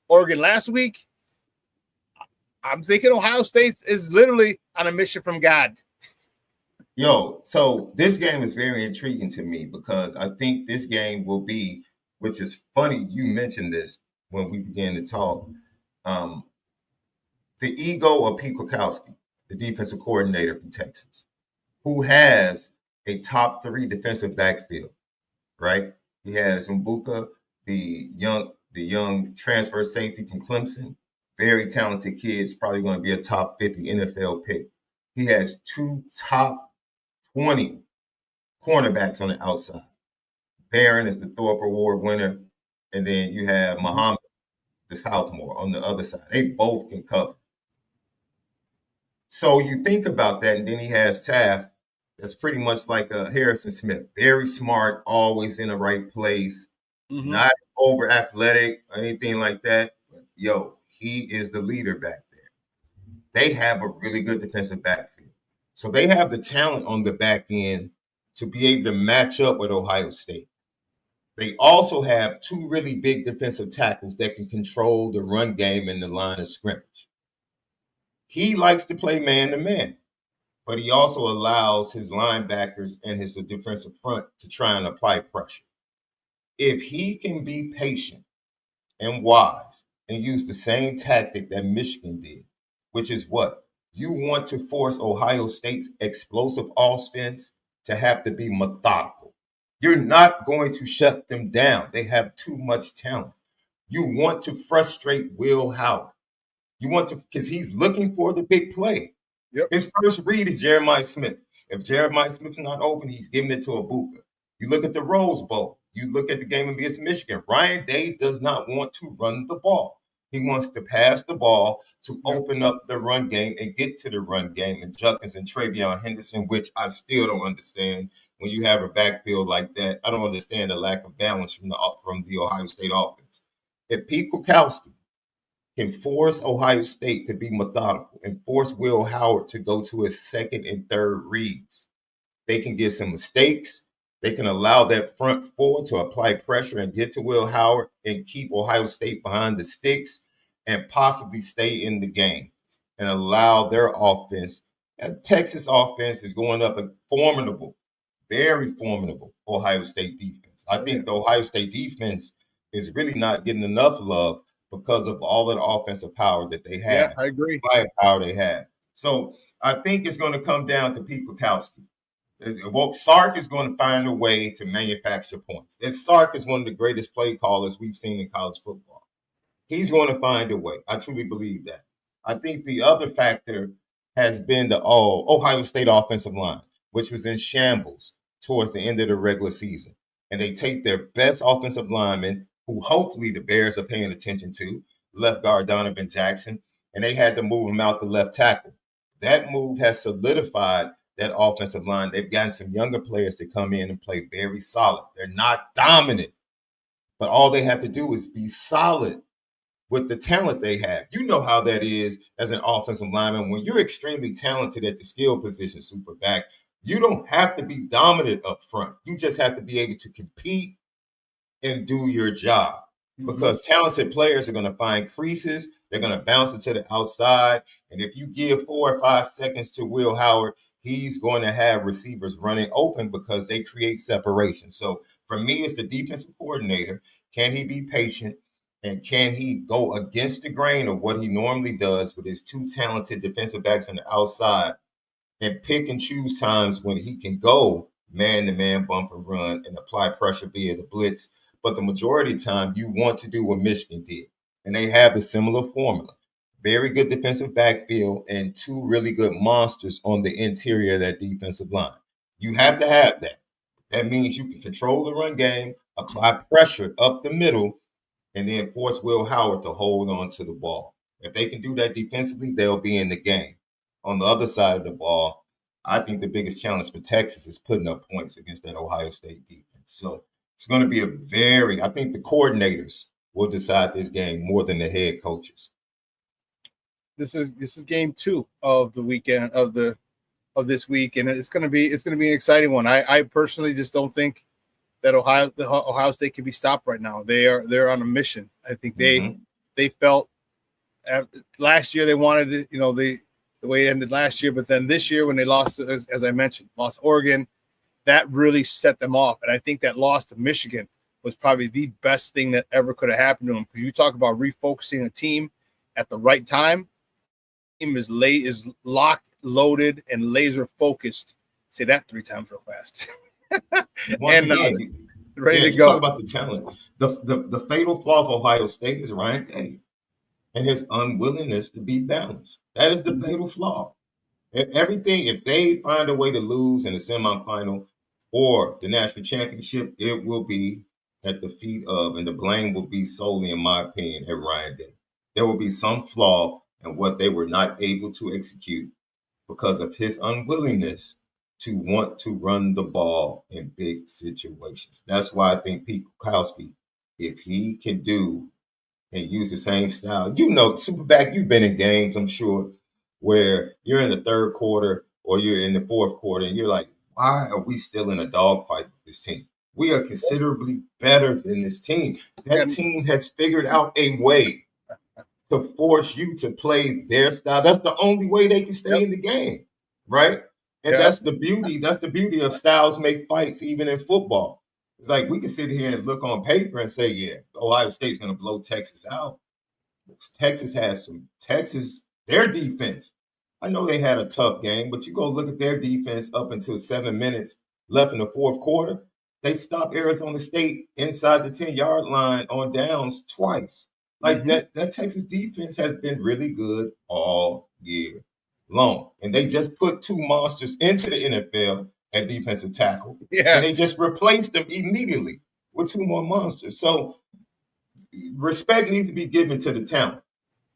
Oregon last week, I'm thinking Ohio State is literally on a mission from God. Yo, so this game is very intriguing to me because I think this game will be, which is funny, you mentioned this when we began to talk, the ego of Pete Kwiatkowski, the defensive coordinator from Texas, who has a top 3 defensive backfield, right? He has Mbuka, the young transfer safety from Clemson, very talented kid, is probably going to be a top 50 NFL pick. He has 2 top 20 cornerbacks on the outside. Barron is the Thorpe Award winner, and then you have Muhammad, the sophomore, on the other side. They both can cover. So you think about that, and then he has Taft. That's pretty much like a Harrison Smith. Very smart, always in the right place, not over athletic or anything like that. But, he is the leader back there. They have a really good defensive backfield. So they have the talent on the back end to be able to match up with Ohio State. They also have 2 really big defensive tackles that can control the run game in the line of scrimmage. He likes to play man-to-man, but he also allows his linebackers and his defensive front to try and apply pressure. If he can be patient and wise and use the same tactic that Michigan did, which is what? You want to force Ohio State's explosive offense to have to be methodical. You're not going to shut them down. They have too much talent. You want to frustrate Will Howard. You want to, because he's looking for the big play. Yep. His first read is Jeremiah Smith. If Jeremiah Smith's not open, he's giving it to Abuka. You look at the Rose Bowl. You look at the game against Michigan. Ryan Day does not want to run the ball. He wants to pass the ball to open up the run game and get to the run game. And Junkins and Travion Henderson, which I still don't understand when you have a backfield like that. I don't understand the lack of balance from the Ohio State offense. If Pete Kwiatkowski can force Ohio State to be methodical and force Will Howard to go to his second and third reads, they can get some mistakes. They can allow that front four to apply pressure and get to Will Howard and keep Ohio State behind the sticks and possibly stay in the game and allow their offense. And Texas offense is going up a formidable, very formidable Ohio State defense. I think the Ohio State defense is really not getting enough love because of all of the offensive power that they have. Yeah, I agree. Firepower they have. So I think it's going to come down to Pete Kwiatkowski. Well, Sark is going to find a way to manufacture points. And Sark is one of the greatest play callers we've seen in college football. He's going to find a way. I truly believe that. I think the other factor has been the Ohio State offensive line, which was in shambles towards the end of the regular season. And they take their best offensive lineman, who hopefully the Bears are paying attention to, left guard Donovan Jackson, and they had to move him out to left tackle. That move has solidified that offensive line. They've gotten some younger players to come in and play very solid. They're not dominant, but all they have to do is be solid with the talent they have. You know how that is as an offensive lineman. When you're extremely talented at the skill position, SuperBack, you don't have to be dominant up front. You just have to be able to compete and do your job. because talented players are going to find creases. They're going to bounce it to the outside. And if you give 4 or 5 seconds to Will Howard, he's going to have receivers running open because they create separation. So for me, it's the defensive coordinator. Can he be patient? And can he go against the grain of what he normally does with his 2 talented defensive backs on the outside and pick and choose times when he can go man-to-man bump and run and apply pressure via the blitz? But the majority of the time, you want to do what Michigan did. And they have the similar formula. Very good defensive backfield and 2 really good monsters on the interior of that defensive line. You have to have that. That means you can control the run game, apply pressure up the middle, and then force Will Howard to hold on to the ball. If they can do that defensively, they'll be in the game. On the other side of the ball, I think the biggest challenge for Texas is putting up points against that Ohio State defense. So it's going to be I think the coordinators will decide this game more than the head coaches. This is game 2 of the weekend of this week, and it's going to be an exciting one. I personally just don't think that Ohio State can be stopped right now. They're on a mission. I think they felt last year they wanted it, the way it ended last year, but then this year when they lost, as I mentioned, lost Oregon, that really set them off. And I think that loss to Michigan was probably the best thing that ever could have happened to them. Because you talk about refocusing a team at the right time. Team is locked, loaded, and laser focused. Say that 3 times real fast. Once again, ready to you go. Talk about the talent. The fatal flaw of Ohio State is Ryan Day and his unwillingness to be balanced. That is the fatal flaw. If they find a way to lose in the semifinal or the national championship, it will be at the feet of, and the blame will be solely, in my opinion, at Ryan Day. There will be some flaw in what they were not able to execute because of his unwillingness to want to run the ball in big situations. That's why I think Pete Kukowski, if he can do and use the same style, SuperBack, you've been in games, I'm sure, where you're in the 3rd quarter or you're in the 4th quarter and you're like, why are we still in a dogfight with this team? We are considerably better than this team. That team has figured out a way to force you to play their style. That's the only way they can stay in the game, right? And that's the beauty. That's the beauty of styles make fights, even in football. It's like we can sit here and look on paper and say, yeah, Ohio State's going to blow Texas out. Texas, their defense. I know they had a tough game, but you go look at their defense up until 7 minutes left in the 4th quarter. They stopped Arizona State inside the 10-yard line on downs twice. Like that Texas defense has been really good all year long. And they just put 2 monsters into the NFL at defensive tackle. Yeah. And they just replaced them immediately with 2 more monsters. So respect needs to be given to the talent.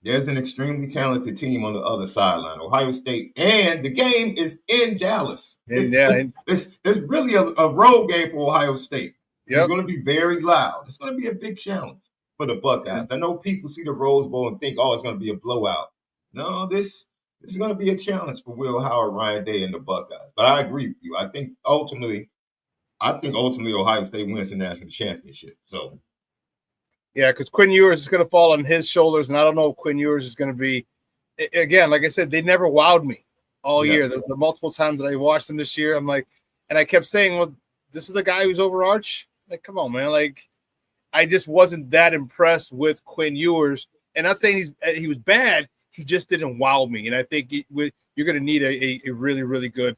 There's an extremely talented team on the other sideline, Ohio State, and the game is in Dallas. It's really a road game for Ohio State. Yep. It's going to be very loud. It's going to be a big challenge for the Buckeyes. I know people see the Rose Bowl and think, it's going to be a blowout. No, this is going to be a challenge for Will Howard, Ryan Day, and the Buckeyes. But I agree with you. I think ultimately Ohio State wins the national championship. So. Yeah, because Quinn Ewers is going to fall on his shoulders, and I don't know if Quinn Ewers is going to be – again, like I said, they never wowed me all year. The multiple times that I watched them this year, I'm like – and I kept saying, well, this is the guy who's over Arch? Like, come on, man. Like, I just wasn't that impressed with Quinn Ewers. And not saying he was bad. He just didn't wow me. And I think you're going to need a really, really good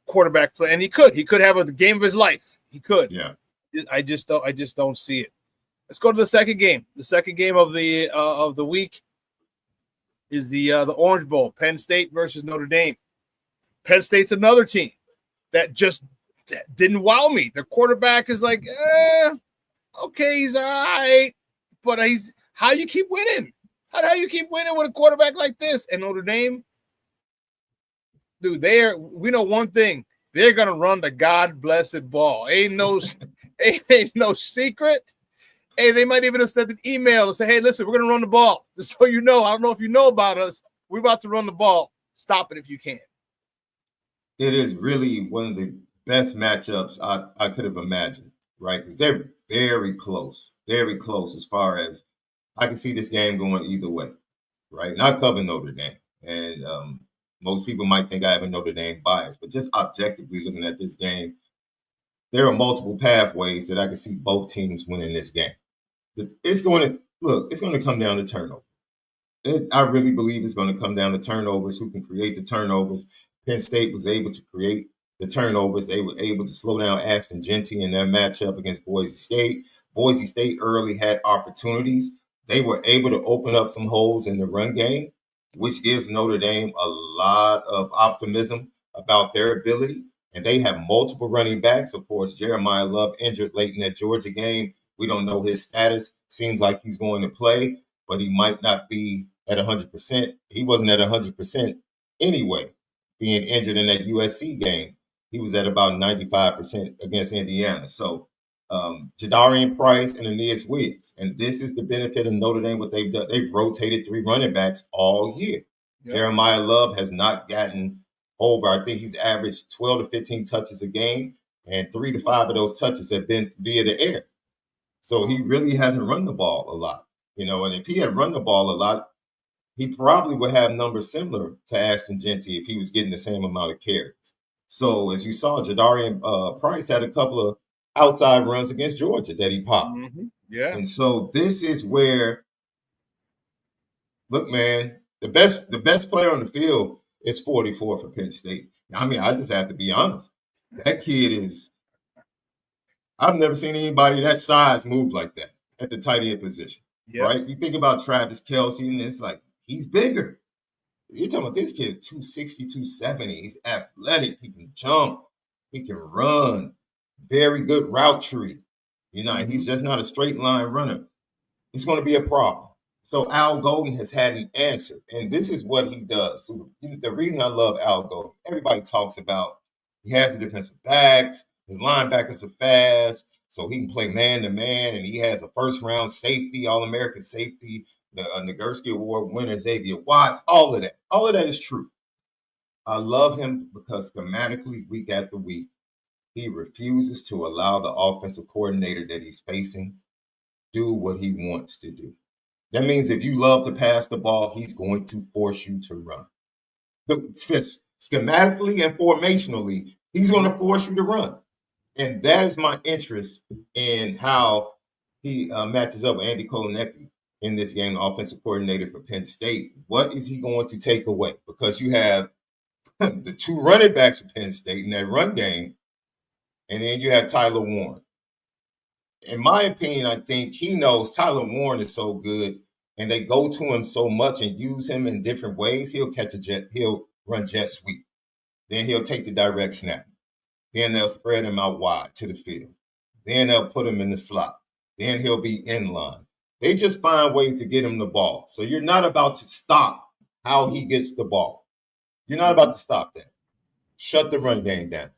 quarterback play. And he could have a game of his life. He could. Yeah. I just don't see it. Let's go to the second game. The second game of the week is the Orange Bowl, Penn State versus Notre Dame. Penn State's another team that just didn't wow me. The quarterback is like, okay, he's all right, but how do you keep winning? How do you keep winning with a quarterback like this? And Notre Dame, dude, we know one thing: they're gonna run the God-blessed ball. Ain't no secret. Hey, they might even have sent an email and say, hey, listen, we're going to run the ball. Just so you know, I don't know if you know about us. We're about to run the ball. Stop it if you can. It is really one of the best matchups I could have imagined, right? Because they're very close. very close as far as I can see this game going either way, right? And I cover Notre Dame, and most people might think I have a Notre Dame bias, but just objectively looking at this game, there are multiple pathways that I can see both teams winning this game. It's going to come down to turnovers. I really believe it's going to come down to turnovers. Who can create the turnovers? Penn State was able to create the turnovers. They were able to slow down Ashton Genty in their matchup against Boise State. Boise State early had opportunities. They were able to open up some holes in the run game, which gives Notre Dame a lot of optimism about their ability. And they have multiple running backs. Of course, Jeremiah Love injured late in that Georgia game. We don't know his status. Seems like he's going to play, but he might not be at 100%. He wasn't at 100% anyway, being injured in that USC game. He was at about 95% against Indiana. So Jadarian Price and Aeneas Williams. And this is the benefit of Notre Dame, what they've done. They've rotated 3 running backs all year. Yep. Jeremiah Love has not gotten over. I think he's averaged 12 to 15 touches a game, and 3 to 5 of those touches have been via the air. So he really hasn't run the ball a lot, and if he had run the ball a lot, he probably would have numbers similar to Ashton Genty if he was getting the same amount of carries. So as you saw, Jadarian Price had a couple of outside runs against Georgia that he popped. Mm-hmm. Yeah. And so this is where, look, man, the best player on the field is 44 for Penn State. I mean, I just have to be honest. That kid is, I've never seen anybody that size move like that at the tight end position, right? You think about Travis Kelce, and it's like, he's bigger. You're talking about this kid's 260, 270. He's athletic. He can jump. He can run. Very good route tree. He's just not a straight line runner. It's going to be a problem. So Al Golden has had an answer, and this is what he does. So the reason I love Al Golden, everybody talks about he has the defensive backs, his linebackers are fast, so he can play man-to-man, and he has a first-round safety, All-American safety, the Nagurski Award winner, Xavier Watts, all of that. All of that is true. I love him because schematically, week after week, he refuses to allow the offensive coordinator that he's facing do what he wants to do. That means if you love to pass the ball, he's going to force you to run. Schematically and formationally, he's going to force you to run. And that is my interest in how he matches up with Andy Kolenecki in this game, the offensive coordinator for Penn State. What is he going to take away? Because you have the 2 running backs of Penn State in that run game, and then you have Tyler Warren. In my opinion, I think he knows Tyler Warren is so good, and they go to him so much and use him in different ways. He'll run jet sweep. Then he'll take the direct snap. Then they'll spread him out wide to the field. Then they'll put him in the slot. Then he'll be in line. They just find ways to get him the ball. So you're not about to stop how he gets the ball. You're not about to stop that. Shut the run game down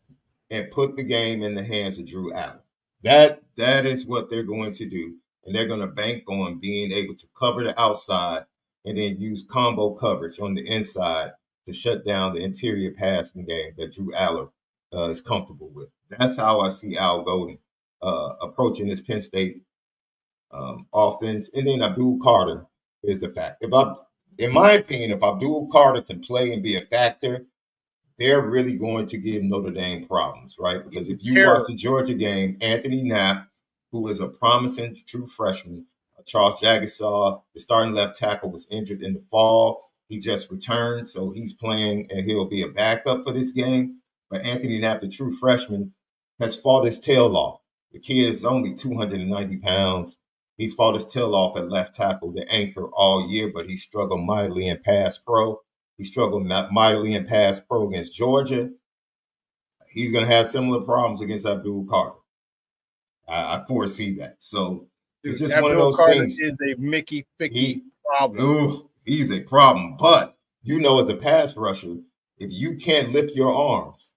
and put the game in the hands of Drew Allen. That is what they're going to do. And they're going to bank on being able to cover the outside and then use combo coverage on the inside to shut down the interior passing game that Drew Allen is comfortable with. That's how I see Al Golden approaching this Penn State offense. And then Abdul Carter is the fact. In my opinion, if Abdul Carter can play and be a factor, they're really going to give Notre Dame problems, right? Because if you watch the Georgia game, Anthony Knapp, who is a promising true freshman, Charles Jagasaw, the starting left tackle, was injured in the fall. He just returned, so he's playing, and he'll be a backup for this game. But Anthony Knapp, the true freshman, has fought his tail off. The kid is only 290 pounds. He's fought his tail off at left tackle, the anchor, all year, but he struggled mightily in pass pro. He struggled mightily in pass pro against Georgia. He's going to have similar problems against Abdul Carter. I foresee that. So it's just one of those things. Is a Mickey Ficky problem. He's a problem. But, as a pass rusher, if you can't lift your arms,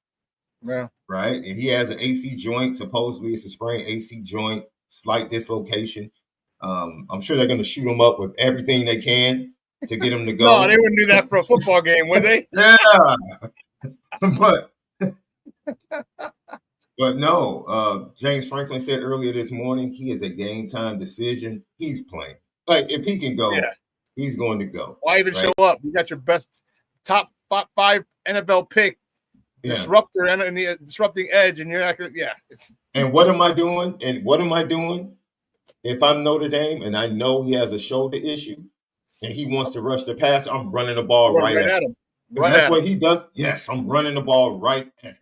right? And he has an AC joint. Supposedly it's a sprained AC joint, slight dislocation. I'm sure they're going to shoot him up with everything they can to get him to go. No, they wouldn't do that for a football game, would they? Yeah. But But no, James Franklin said earlier this morning, he is a game time decision. He's playing. Like, if he can go, he's going to go. Why even right? show up? You got your best top five NFL pick, disruptor and the disrupting edge, and you're not going to, And what am I doing? If I'm Notre Dame and I know he has a shoulder issue and he wants to rush the pass, I'm running the ball right at him. That's what he does. Yes, I'm running the ball right at him.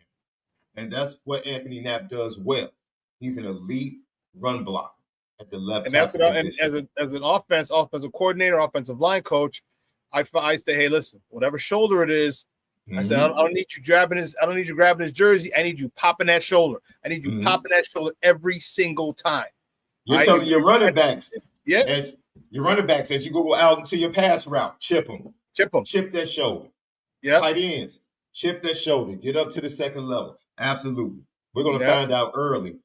And that's what Anthony Knapp does well. He's an elite run blocker at the left tackle position. And as an offensive coordinator, offensive line coach, I say, hey, listen, whatever shoulder it is, I said, I don't need you grabbing his jersey. I need you popping that shoulder. I need you popping that shoulder every single time. You're telling your running backs, as you go out into your pass route, chip them, chip that shoulder. Yeah, tight ends, chip that shoulder, get up to the second level. Absolutely, we're going to find out early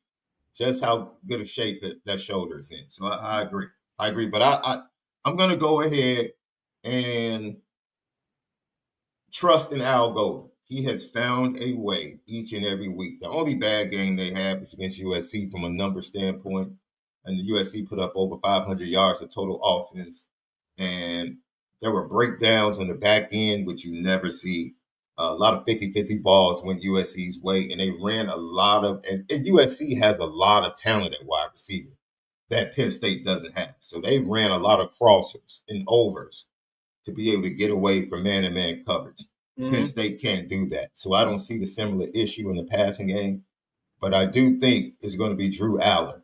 just how good of shape that shoulder is in. So I agree. But I'm going to go ahead and trust in Al Golden. He has found a way each and every week. The only bad game they have is against USC from a number standpoint. And the USC put up over 500 yards of total offense. And there were breakdowns on the back end, which you never see. A lot of 50-50 balls went USC's way. And they ran a lot of – and USC has a lot of talent at wide receiver that Penn State doesn't have. So they ran a lot of crossers and overs to be able to get away from man-to-man coverage. Penn State can't do that. So I don't see the similar issue in the passing game. But I do think it's going to be Drew Allen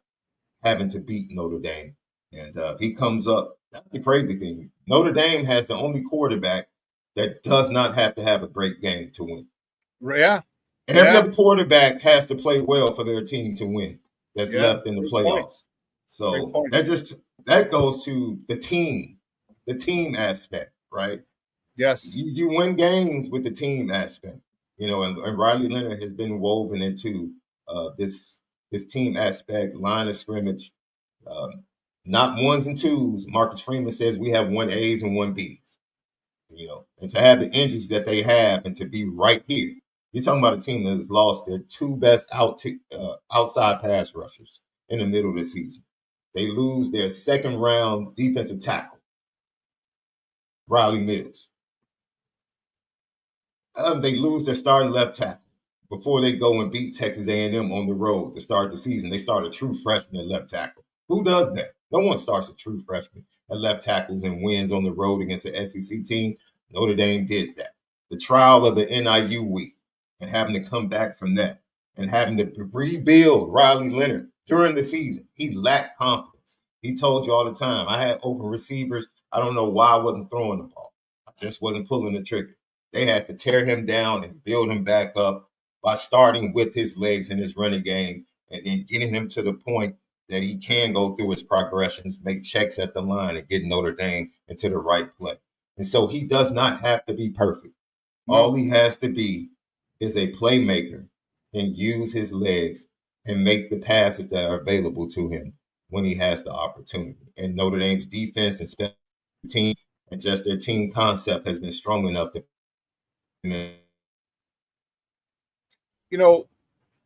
having to beat Notre Dame. And if he comes up, that's the crazy thing. Notre Dame has the only quarterback that does not have to have a great game to win. Yeah. Every other quarterback has to play well for their team to win that's left in the playoffs. So that goes to the team aspect, right? Yes. You win games with the team aspect, and Riley Leonard has been woven into this team aspect, line of scrimmage, not ones and twos. Marcus Freeman says we have 1As and 1Bs, and to have the injuries that they have and to be right here. You're talking about a team that has lost their two best outside pass rushers in the middle of the season. They lose their second round defensive tackle, Riley Mills. They lose their starting left tackle before they go and beat Texas A&M on the road to start the season. They start a true freshman at left tackle. Who does that? No one starts a true freshman at left tackles and wins on the road against the SEC team. Notre Dame did that. The trial of the NIU week and having to come back from that and having to rebuild Riley Leonard during the season. He lacked confidence. He told you all the time, I had open receivers. I don't know why I wasn't throwing the ball. I just wasn't pulling the trigger. They had to tear him down and build him back up by starting with his legs in his running game and then getting him to the point that he can go through his progressions, make checks at the line, and get Notre Dame into the right play. And so he does not have to be perfect. No. All he has to be is a playmaker and use his legs and make the passes that are available to him when he has the opportunity. And Notre Dame's defense and special team and just their team concept has been strong enough to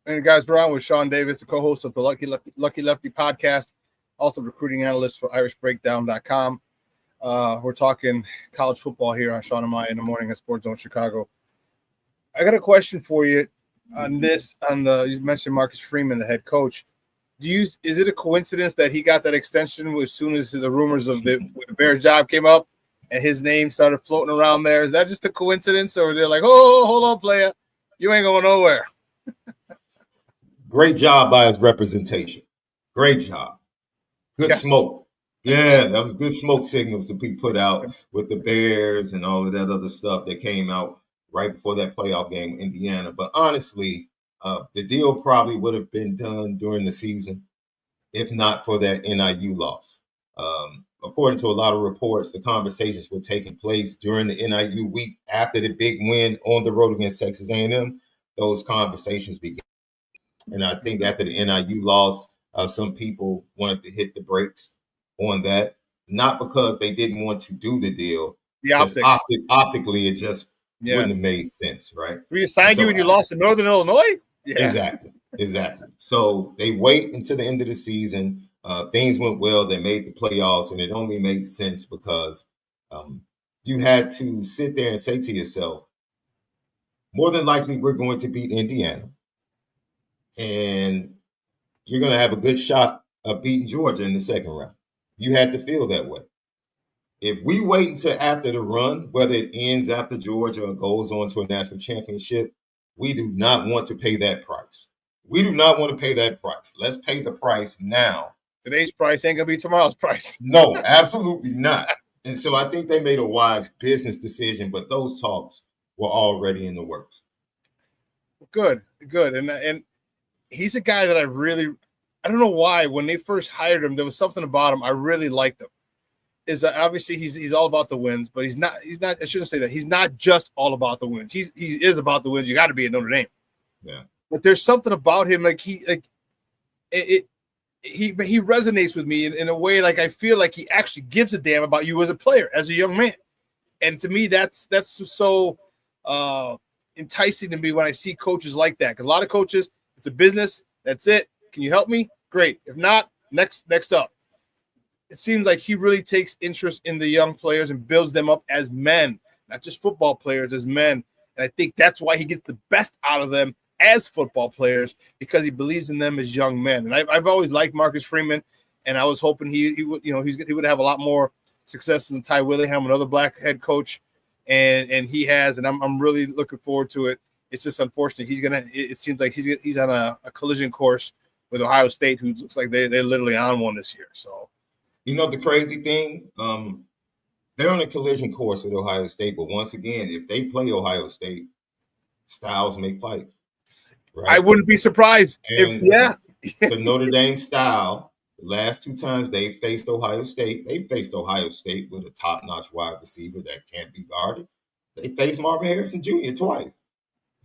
and guys, we're on with Shaun Davis, the co-host of the Lucky Lefty podcast, also recruiting analyst for irishbreakdown.com. We're talking college football here on Shaun and Maya in the morning at Sports Zone Chicago. I got a question for you on this. You mentioned Marcus Freeman, the head coach. Is it a coincidence that he got that extension as soon as the rumors of the Bears job came up and his name started floating around there? Is that just a coincidence, or they're like, oh, hold on, player, you ain't going nowhere? Great job by his representation. Great job. Good smoke. Yeah, that was good smoke signals to be put out with the Bears and all of that other stuff that came out right before that playoff game in Indiana. But honestly, the deal probably would have been done during the season if not for that NIU loss. According to a lot of reports, the conversations were taking place during the NIU week after the big win on the road against Texas A&M. Those conversations began. And I think after the NIU loss, some people wanted to hit the brakes on that, not because they didn't want to do the deal. Optically, it just wouldn't have made sense, right? We signed you and you lost to Northern Illinois? Yeah. Exactly. Exactly. So they wait until the end of the season. Things went well. They made the playoffs, and it only made sense because you had to sit there and say to yourself, more than likely, we're going to beat Indiana, and you're going to have a good shot of beating Georgia in the second round. You had to feel that way. If we wait until after the run, whether it ends after Georgia or goes on to a national championship, we do not want to pay that price. We do not want to pay that price. Let's pay the price now. Today's price ain't gonna be tomorrow's price. No, absolutely not. And so I think they made a wise business decision, but those talks were already in the works. Good. And he's a guy that I don't know why, when they first hired him, there was something about him I really liked him. Is that obviously he's all about the wins, but he's not. I shouldn't say that. He's not just all about the wins. He is about the wins. You got to be at Notre Dame. Yeah. But there's something about him, like he resonates with me in a way, like I feel like he actually gives a damn about you as a player, as a young man. And to me, that's so enticing to me when I see coaches like that. Because a lot of coaches, it's a business. That's it. Can you help me? Great. If not, next up. It seems like he really takes interest in the young players and builds them up as men, not just football players, as men. And I think that's why he gets the best out of them as football players, because he believes in them as young men. And I've always liked Marcus Freeman, and I was hoping he would have a lot more success than Ty Willingham, another black head coach, and he has. And I'm really looking forward to it. It's just unfortunate it seems like he's on a collision course with Ohio State, who looks like they're literally on one this year. So. You know the crazy thing? They're on a collision course with Ohio State, but once again, if they play Ohio State, styles make fights. Right? I wouldn't be surprised. The Notre Dame style, the last two times they faced Ohio State with a top-notch wide receiver that can't be guarded. They faced Marvin Harrison Jr. twice.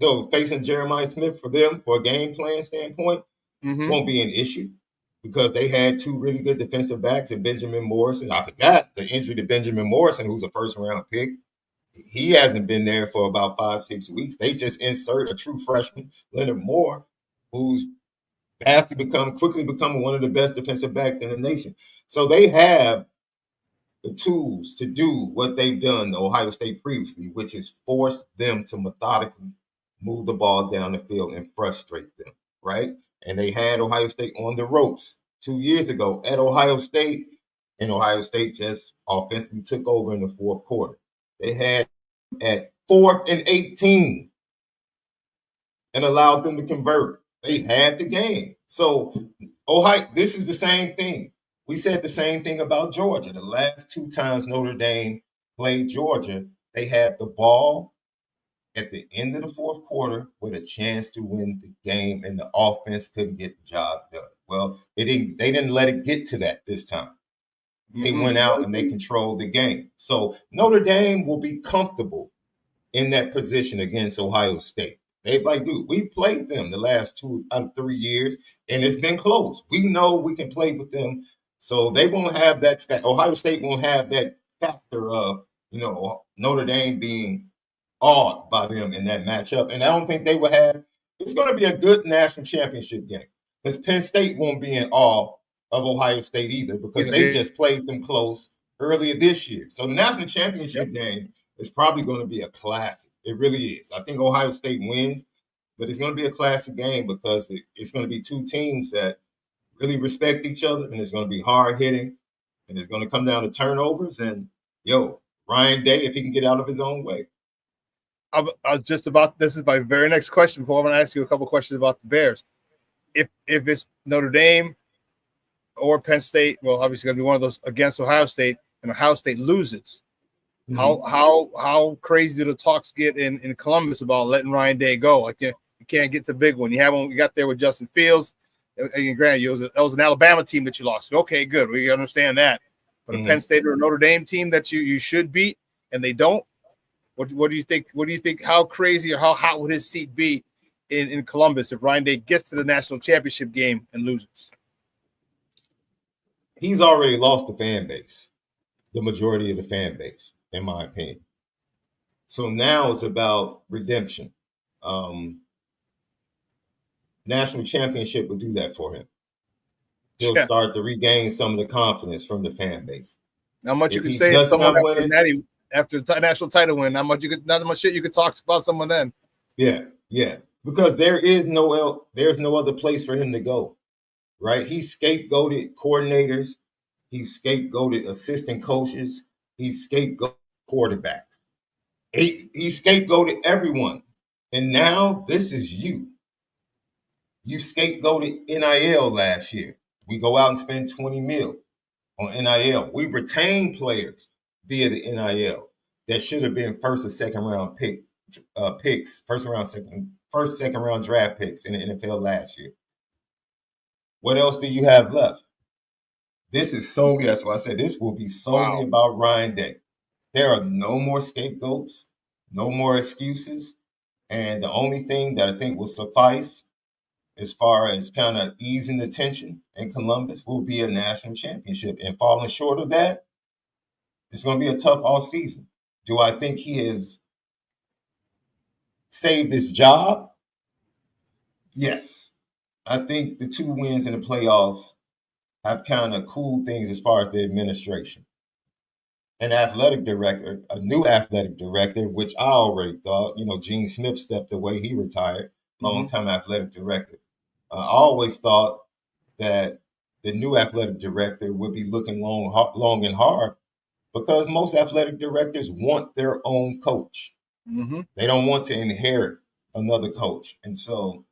So facing Jeremiah Smith for them, for a game plan standpoint, won't be an issue, because they had two really good defensive backs in Benjamin Morrison. I forgot the injury to Benjamin Morrison, who's a first-round pick. He hasn't been there for about 5-6 weeks. They just insert a true freshman, Leonard Moore, who's quickly become one of the best defensive backs in the nation. So they have the tools to do what they've done to Ohio State previously, which is force them to methodically move the ball down the field and frustrate them, right? And they had Ohio State on the ropes 2 years ago at Ohio State, and Ohio State just offensively took over in the fourth quarter. They had at 4th and 18 and allowed them to convert. They had the game. So Ohio, this is the same thing. We said the same thing about Georgia. The last two times Notre Dame played Georgia, they had the ball at the end of the fourth quarter with a chance to win the game, and the offense couldn't get the job done. Well, they didn't let it get to that this time. They went out and they controlled the game. So Notre Dame will be comfortable in that position against Ohio State. We've played them the last 2 out of 3 years, and it's been close. We know we can play with them. So they won't have that Ohio State won't have that factor of, Notre Dame being awed by them in that matchup. And I don't think they will have. It's going to be a good national championship game, because Penn State won't be in awe of Ohio State either, because they just played them close earlier this year. So the national championship game is probably going to be a classic. It really is. I think Ohio State wins, but it's going to be a classic game because it's going to be two teams that really respect each other, and it's going to be hard hitting, and it's going to come down to turnovers. And Ryan Day, if he can get out of his own way. This is my very next question. Before I'm going to ask you a couple questions about the Bears. If it's Notre Dame or Penn State, well, obviously going to be one of those against Ohio State, and Ohio State loses. How crazy do the talks get in Columbus about letting Ryan Day go? Like you can't get the big one. You got there with Justin Fields. And granted, it was an Alabama team that you lost. Okay, good. We understand that. But a Penn State or a Notre Dame team that you should beat and they don't. What do you think? What do you think? How crazy or how hot would his seat be in Columbus if Ryan Day gets to the national championship game and loses? He's already lost the fan base, the majority of the fan base, in my opinion. So now it's about redemption. national championship would do that for him. He'll start to regain some of the confidence from the fan base. Not much you If could he say to does someone not win after the national title win. Not much shit you could talk about someone then. Yeah, because there's no other place for him to go, right? He scapegoated coordinators, he scapegoated assistant coaches, he scapegoated quarterbacks, he scapegoated everyone, and now this is you. You scapegoated NIL last year. We go out and spend $20 million on NIL. We retain players via the NIL that should have been first or second round picks, second round draft picks in the NFL last year. What else do you have left? This is solely, that's why I said this will be solely about Ryan Day. There are no more scapegoats, no more excuses. And the only thing that I think will suffice as far as kind of easing the tension in Columbus will be a national championship. And falling short of that, it's going to be a tough off season. Do I think he has saved his job? Yes. I think the 2 wins in the playoffs have kind of cooled things as far as the administration. An athletic director, a new athletic director, which I already thought, Gene Smith stepped away, he retired, long-time athletic director. I always thought that the new athletic director would be looking long and hard because most athletic directors want their own coach. Mm-hmm. They don't want to inherit another coach. And so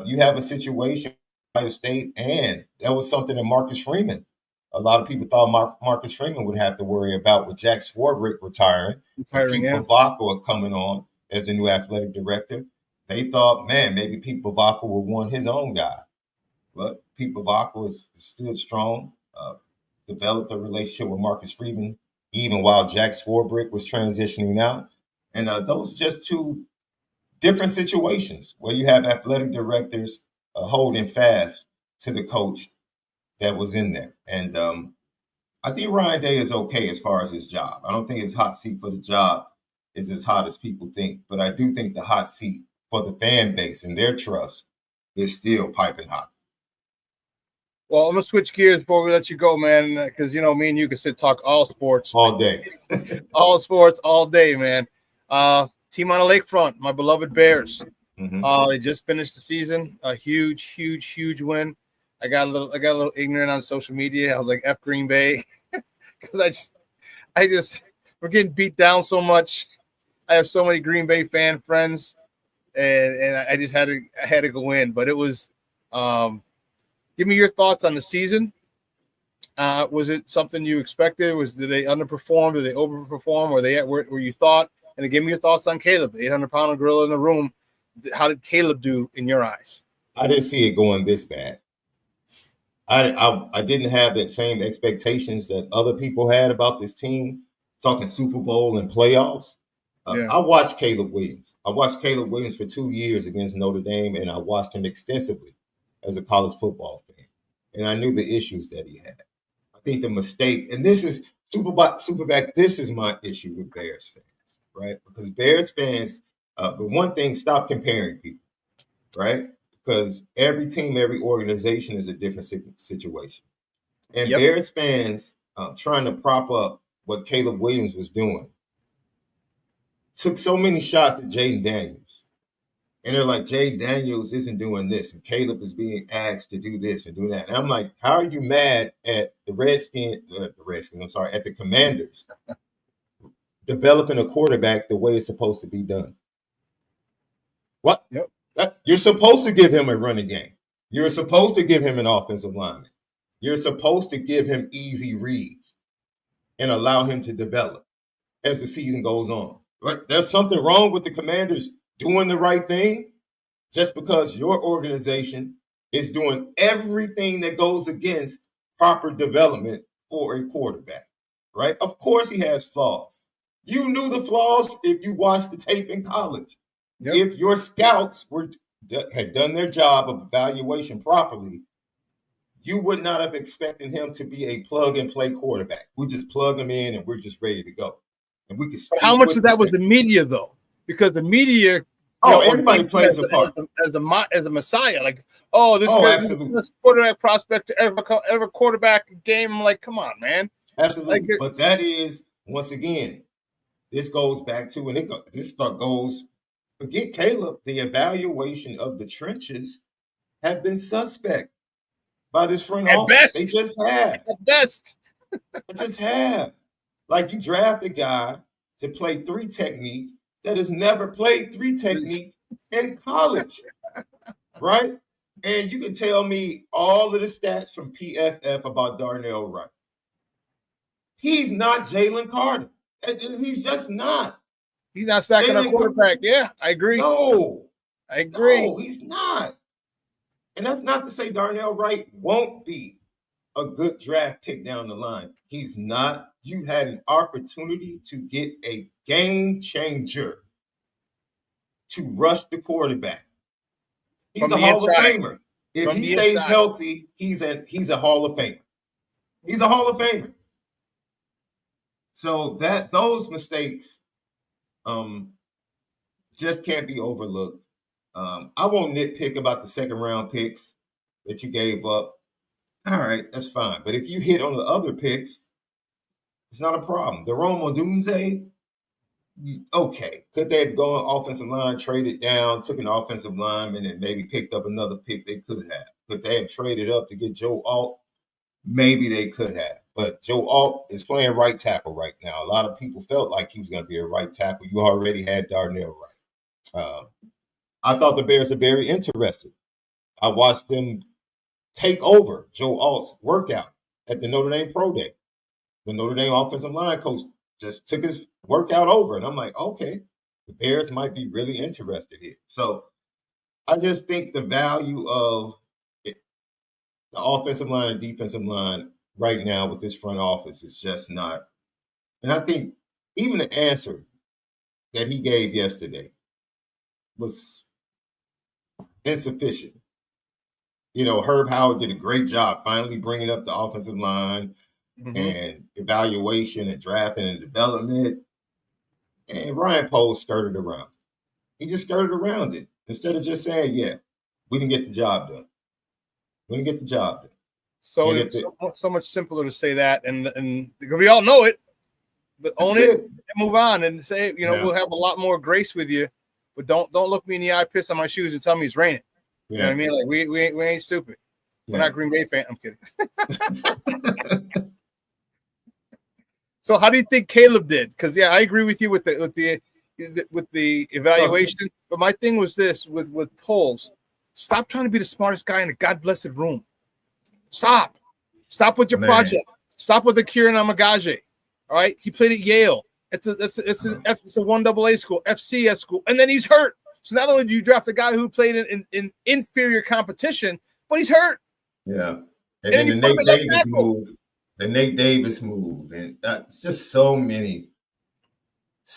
you have a situation in Ohio State, and that was something that Marcus Freeman, a lot of people thought Marcus Freeman would have to worry about with Jack Swarbrick retiring Pete Bavacqua coming on as the new athletic director. They thought, man, maybe Pete Bavacqua would want his own guy. But Pete Bavacqua stood strong, developed a relationship with Marcus Freeman, even while Jack Swarbrick was transitioning out. And those are just 2 different situations where you have athletic directors holding fast to the coach that was in there. And I think Ryan Day is okay as far as his job. I don't think his hot seat for the job is as hot as people think. But I do think the hot seat for the fan base and their trust is still piping hot. Well, I'm going to switch gears before we let you go, man, because, me and you can sit talk all sports. All day. All sports, all day, man. Team on the lakefront, my beloved Bears. Mm-hmm. They just finished the season. A huge win. I got a little ignorant on social media. I was like, F Green Bay. Because we're getting beat down so much. I have so many Green Bay fan friends, and I just had to go in. But it was give me your thoughts on the season. Was it something you expected? Did they underperform? Did they overperform? Were they at where you thought? And then give me your thoughts on Caleb, the 800-pound gorilla in the room. How did Caleb do in your eyes? I didn't see it going this bad. I didn't have that same expectations that other people had about this team, talking Super Bowl and playoffs. I watched Caleb Williams. I watched Caleb Williams for 2 years against Notre Dame, and I watched him extensively as a college football fan. And I knew the issues that he had. I think the mistake, and this is SuperBack, this is my issue with Bears fans, right? Because Bears fans, the one thing, stop comparing people, right? Because every team, every organization is a different situation. And Bears fans trying to prop up what Caleb Williams was doing took so many shots at Jaden Daniels. And they're like, Jaden Daniels isn't doing this, and Caleb is being asked to do this and do that. And I'm like, how are you mad at the at the Commanders developing a quarterback the way it's supposed to be done? What? You're supposed to give him a running game. You're supposed to give him an offensive lineman. You're supposed to give him easy reads and allow him to develop as the season goes on. Right? There's something wrong with the Commanders doing the right thing just because your organization is doing everything that goes against proper development for a quarterback, right? Of course he has flaws. You knew the flaws if you watched the tape in college. If your scouts had done their job of evaluation properly, you would not have expected him to be a plug-and-play quarterback. We just plug him in and we're just ready to go. And we can. But how much of that was the media, though? Because the media everybody plays a part as the Messiah. Like, oh, this guy is absolutely. the quarterback prospect to ever quarterback a game. I'm like, come on, man. Absolutely. But that is, once again, this goes back to, and this goes, forget Caleb, the evaluation of the trenches have been suspect by this front office. Best. They just have. At best. They just have. Like, you draft a guy to play 3 technique that has never played 3 technique in college, right? And you can tell me all of the stats from PFF about Darnell Wright. He's not Jalen Carter. He's just not. He's not stacking a quarterback. Yeah, I agree. No. I agree. No, he's not. And that's not to say Darnell Wright won't be a good draft pick down the line. He's not. You had an opportunity to get a game changer to rush the quarterback. He's a Hall of Famer. If he stays healthy, he's a Hall of Famer. He's a Hall of Famer. So those mistakes just can't be overlooked. I won't nitpick about the second round picks that you gave up. All right, that's fine. But if you hit on the other picks, it's not a problem. The Rome Odunze, okay. Could they have gone offensive line, traded down, took an offensive lineman, and maybe picked up another pick? They could have. Could they have traded up to get Joe Alt? Maybe they could have. But Joe Alt is playing right tackle right now. A lot of people felt like he was going to be a right tackle. You already had Darnell Wright. I thought the Bears are very interested. I watched them take over Joe Alt's workout at the Notre Dame Pro Day. The Notre Dame offensive line coach just took his workout over. And I'm like, okay, the Bears might be really interested here. So I just think the value of the offensive line and defensive line right now with this front office is just not. And I think even the answer that he gave yesterday was insufficient. You know, Herb Howard did a great job finally bringing up the offensive line and evaluation and drafting and development. And Ryan Poles skirted around it. He just skirted around it instead of just saying, yeah, we didn't get the job done. We didn't get the job done. So it's so much simpler to say that, and we all know it, but own it and move on and say, you know, we'll have a lot more grace with you, but don't look me in the eye, piss on my shoes, and tell me it's raining. You know what I mean? Like we ain't stupid. We're not Green Bay fans. I'm kidding. So how do you think Caleb did? Because I agree with you with the evaluation. But my thing was this with polls: stop trying to be the smartest guy in a God blessed room. Stop with your project. Stop with the Kieran Amagage. All right, he played at Yale. It's a 1AA school, FCS school, and then he's hurt. So not only do you draft a guy who played in inferior competition, but he's hurt. Yeah, and then the Nate Davis move, and it's just so many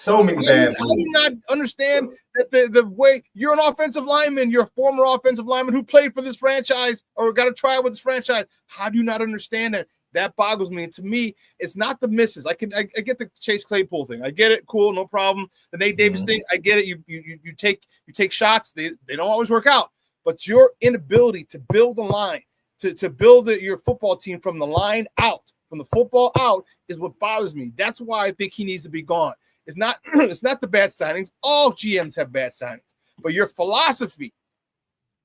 bad moves. How do you not understand that the way you're an offensive lineman, you're a former offensive lineman who played for this franchise or got a try with this franchise? How do you not understand that? That boggles me. And to me, it's not the misses. I get the Chase Claypool thing. I get it. Cool, no problem. The Nate Davis thing, I get it. You take shots. They don't always work out. But your inability to build a line, to build your football team from the line out, from the football out, is what bothers me. That's why I think he needs to be gone. It's not the bad signings. All GMs have bad signings. But your philosophy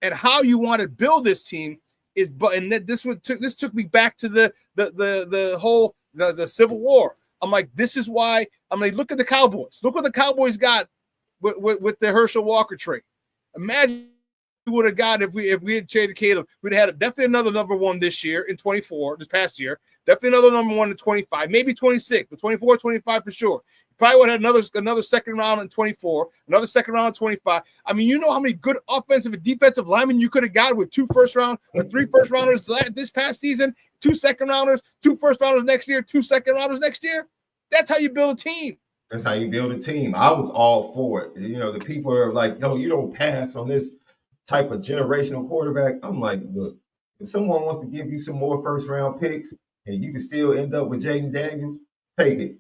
and how you want to build this team is, and this took me back to the whole Civil War. I'm like, this is why. I'm like, look at the Cowboys. Look what the Cowboys got with the Herschel Walker trade. Imagine we would have got if we had traded Caleb. We'd have had definitely another number one this year in 24, this past year. Definitely another number one in 25, maybe 26, but 24, 25 for sure. Probably would have had another second round in 24, another second round in 25. I mean, you know how many good offensive and defensive linemen you could have got with 2 first round or 3 first rounders this past season, 2 second rounders, 2 first rounders next year, 2 second rounders next year. That's how you build a team. That's how you build a team. I was all for it. You know, the people are like, yo, you don't pass on this type of generational quarterback. I'm like, look, if someone wants to give you some more first round picks and you can still end up with Jaden Daniels, take it.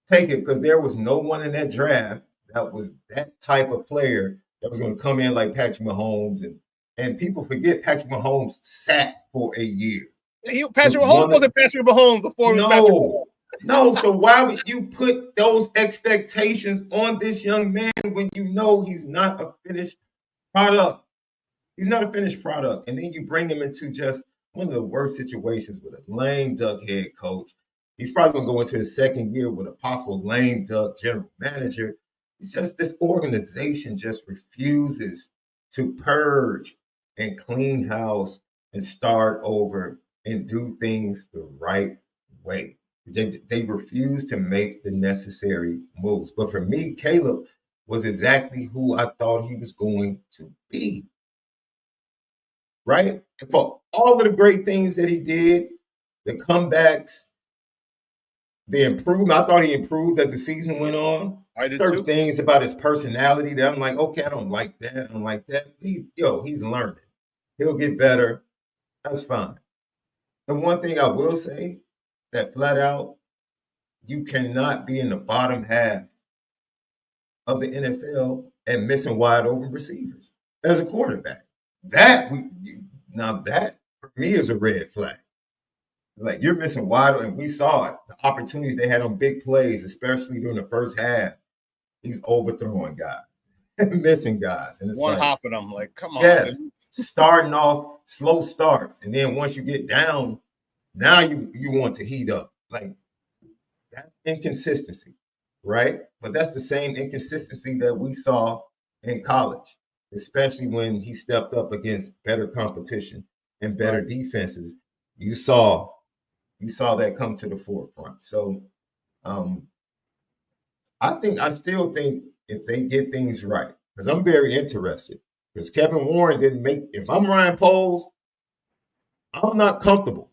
Take it, because there was no one in that draft that was that type of player that was going to come in like Patrick Mahomes, and people forget Patrick Mahomes sat for a year. Patrick Mahomes wasn't Patrick Mahomes before he was Patrick Mahomes. No, so why would you put those expectations on this young man when you know he's not a finished product? He's not a finished product. And then you bring him into just one of the worst situations with a lame duck head coach. He's probably going to go into his second year with a possible lame duck general manager. It's just this organization just refuses to purge and clean house and start over and do things the right way. They refuse to make the necessary moves. But for me, Caleb was exactly who I thought he was going to be. Right? And for all of the great things that he did, the comebacks, the improvement, I thought he improved as the season went on. I did Certain too. things about his personality that I'm like, okay, I don't like that. I don't like that. He's learning. He'll get better. That's fine. The one thing I will say that flat out, you cannot be in the bottom half of the NFL and missing wide open receivers as a quarterback. That for me is a red flag. Like you're missing wide, and we saw it. The opportunities they had on big plays, especially during the first half, he's overthrowing guys, missing guys, and it's one like hopping them. Like, come on. Yes, starting off slow starts, and then once you get down, now you want to heat up. Like that's inconsistency, right? But that's the same inconsistency that we saw in college, especially when he stepped up against better competition and better defenses. You saw that come to the forefront. So I still think if they get things right, because I'm very interested, because Kevin Warren didn't make, if I'm Ryan Poles, I'm not comfortable.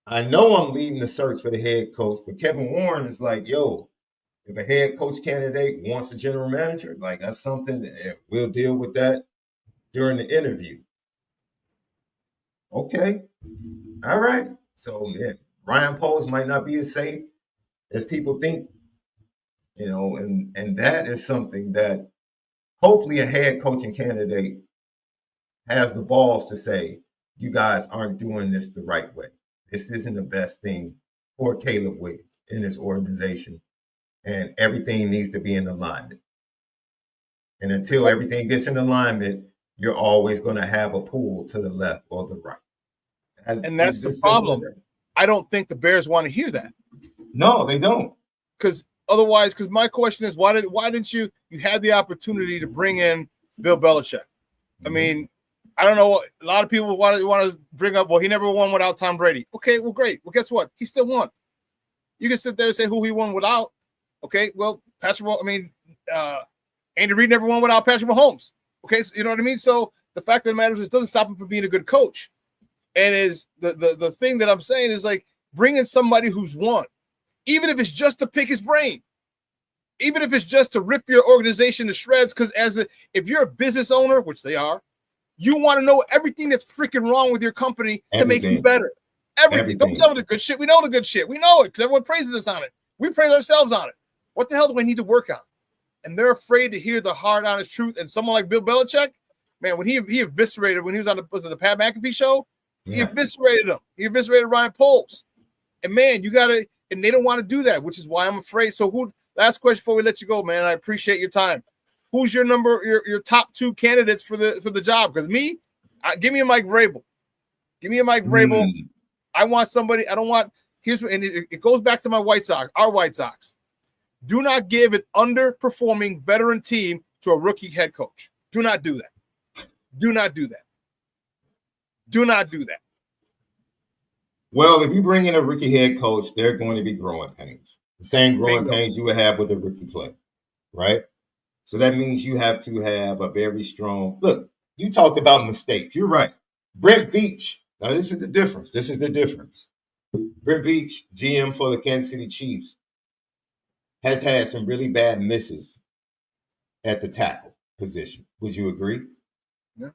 I know I'm leading the search for the head coach, but Kevin Warren is like, yo, if a head coach candidate wants a general manager, like that's something that we'll deal with that during the interview. Okay. All right. So yeah, Ryan Poles might not be as safe as people think, and that is something that hopefully a head coaching candidate has the balls to say, you guys aren't doing this the right way. This isn't the best thing for Caleb Williams in this organization, and everything needs to be in alignment. And until everything gets in alignment, you're always going to have a pull to the left or the right. And that's the problem. I don't think the Bears want to hear that. No, they don't. Because my question is, why didn't you had the opportunity to bring in Bill Belichick? I mean, I don't know. A lot of people want to bring up, well, he never won without Tom Brady. Okay, well, great. Well, guess what? He still won. You can sit there and say who he won without. Okay, well, Andy Reid never won without Patrick Mahomes. Okay, so you know what I mean? So the fact that matters is it doesn't stop him from being a good coach. And is the thing that I'm saying is like bring in somebody who's won, even if it's just to pick his brain, even if it's just to rip your organization to shreds. Because if you're a business owner, which they are, you want to know everything that's freaking wrong with your company to make you better. Everything. Don't tell me the good shit. We know the good shit. We know it because everyone praises us on it. We praise ourselves on it. What the hell do we need to work on? And they're afraid to hear the hard, honest truth. And someone like Bill Belichick, man, when he eviscerated, when he was on the Pat McAfee show, he eviscerated him. He eviscerated Ryan Poles. And man, you gotta, and they don't want to do that, which is why I'm afraid. So last question before we let you go, man. I appreciate your time. Who's your your top two candidates for the job? Because give me a Mike Vrabel. Give me a Mike Vrabel. I want somebody. I don't want. And it goes back to my White Sox. Our White Sox. Do not give an underperforming veteran team to a rookie head coach. Do not do that. Do not do that. Do not do that. Well, if you bring in a rookie head coach, they're going to be growing pains. The same growing pains you would have with a rookie player, right? So that means you have to have a very strong look. You talked about mistakes. You're right. Brent Veach. Now, this is the difference. Brent Veach, GM for the Kansas City Chiefs, has had some really bad misses at the tackle position. Would you agree? Yeah.